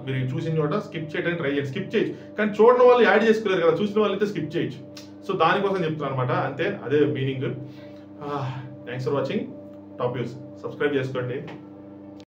మీరు చూసిన చోట స్కిప్ చేయడానికి ట్రై చేయండి. స్కిప్ చేయొచ్చు కానీ చూడని వాళ్ళు యాడ్ చేసుకోలేరు కదా, చూసిన వాళ్ళు అయితే స్కిప్ చేయొచ్చు. సో దానికోసం చెప్తున్నాను అనమాట, అంతే, అదే meaning. Thanks for watching top views. Subscribe చేసుకోండి.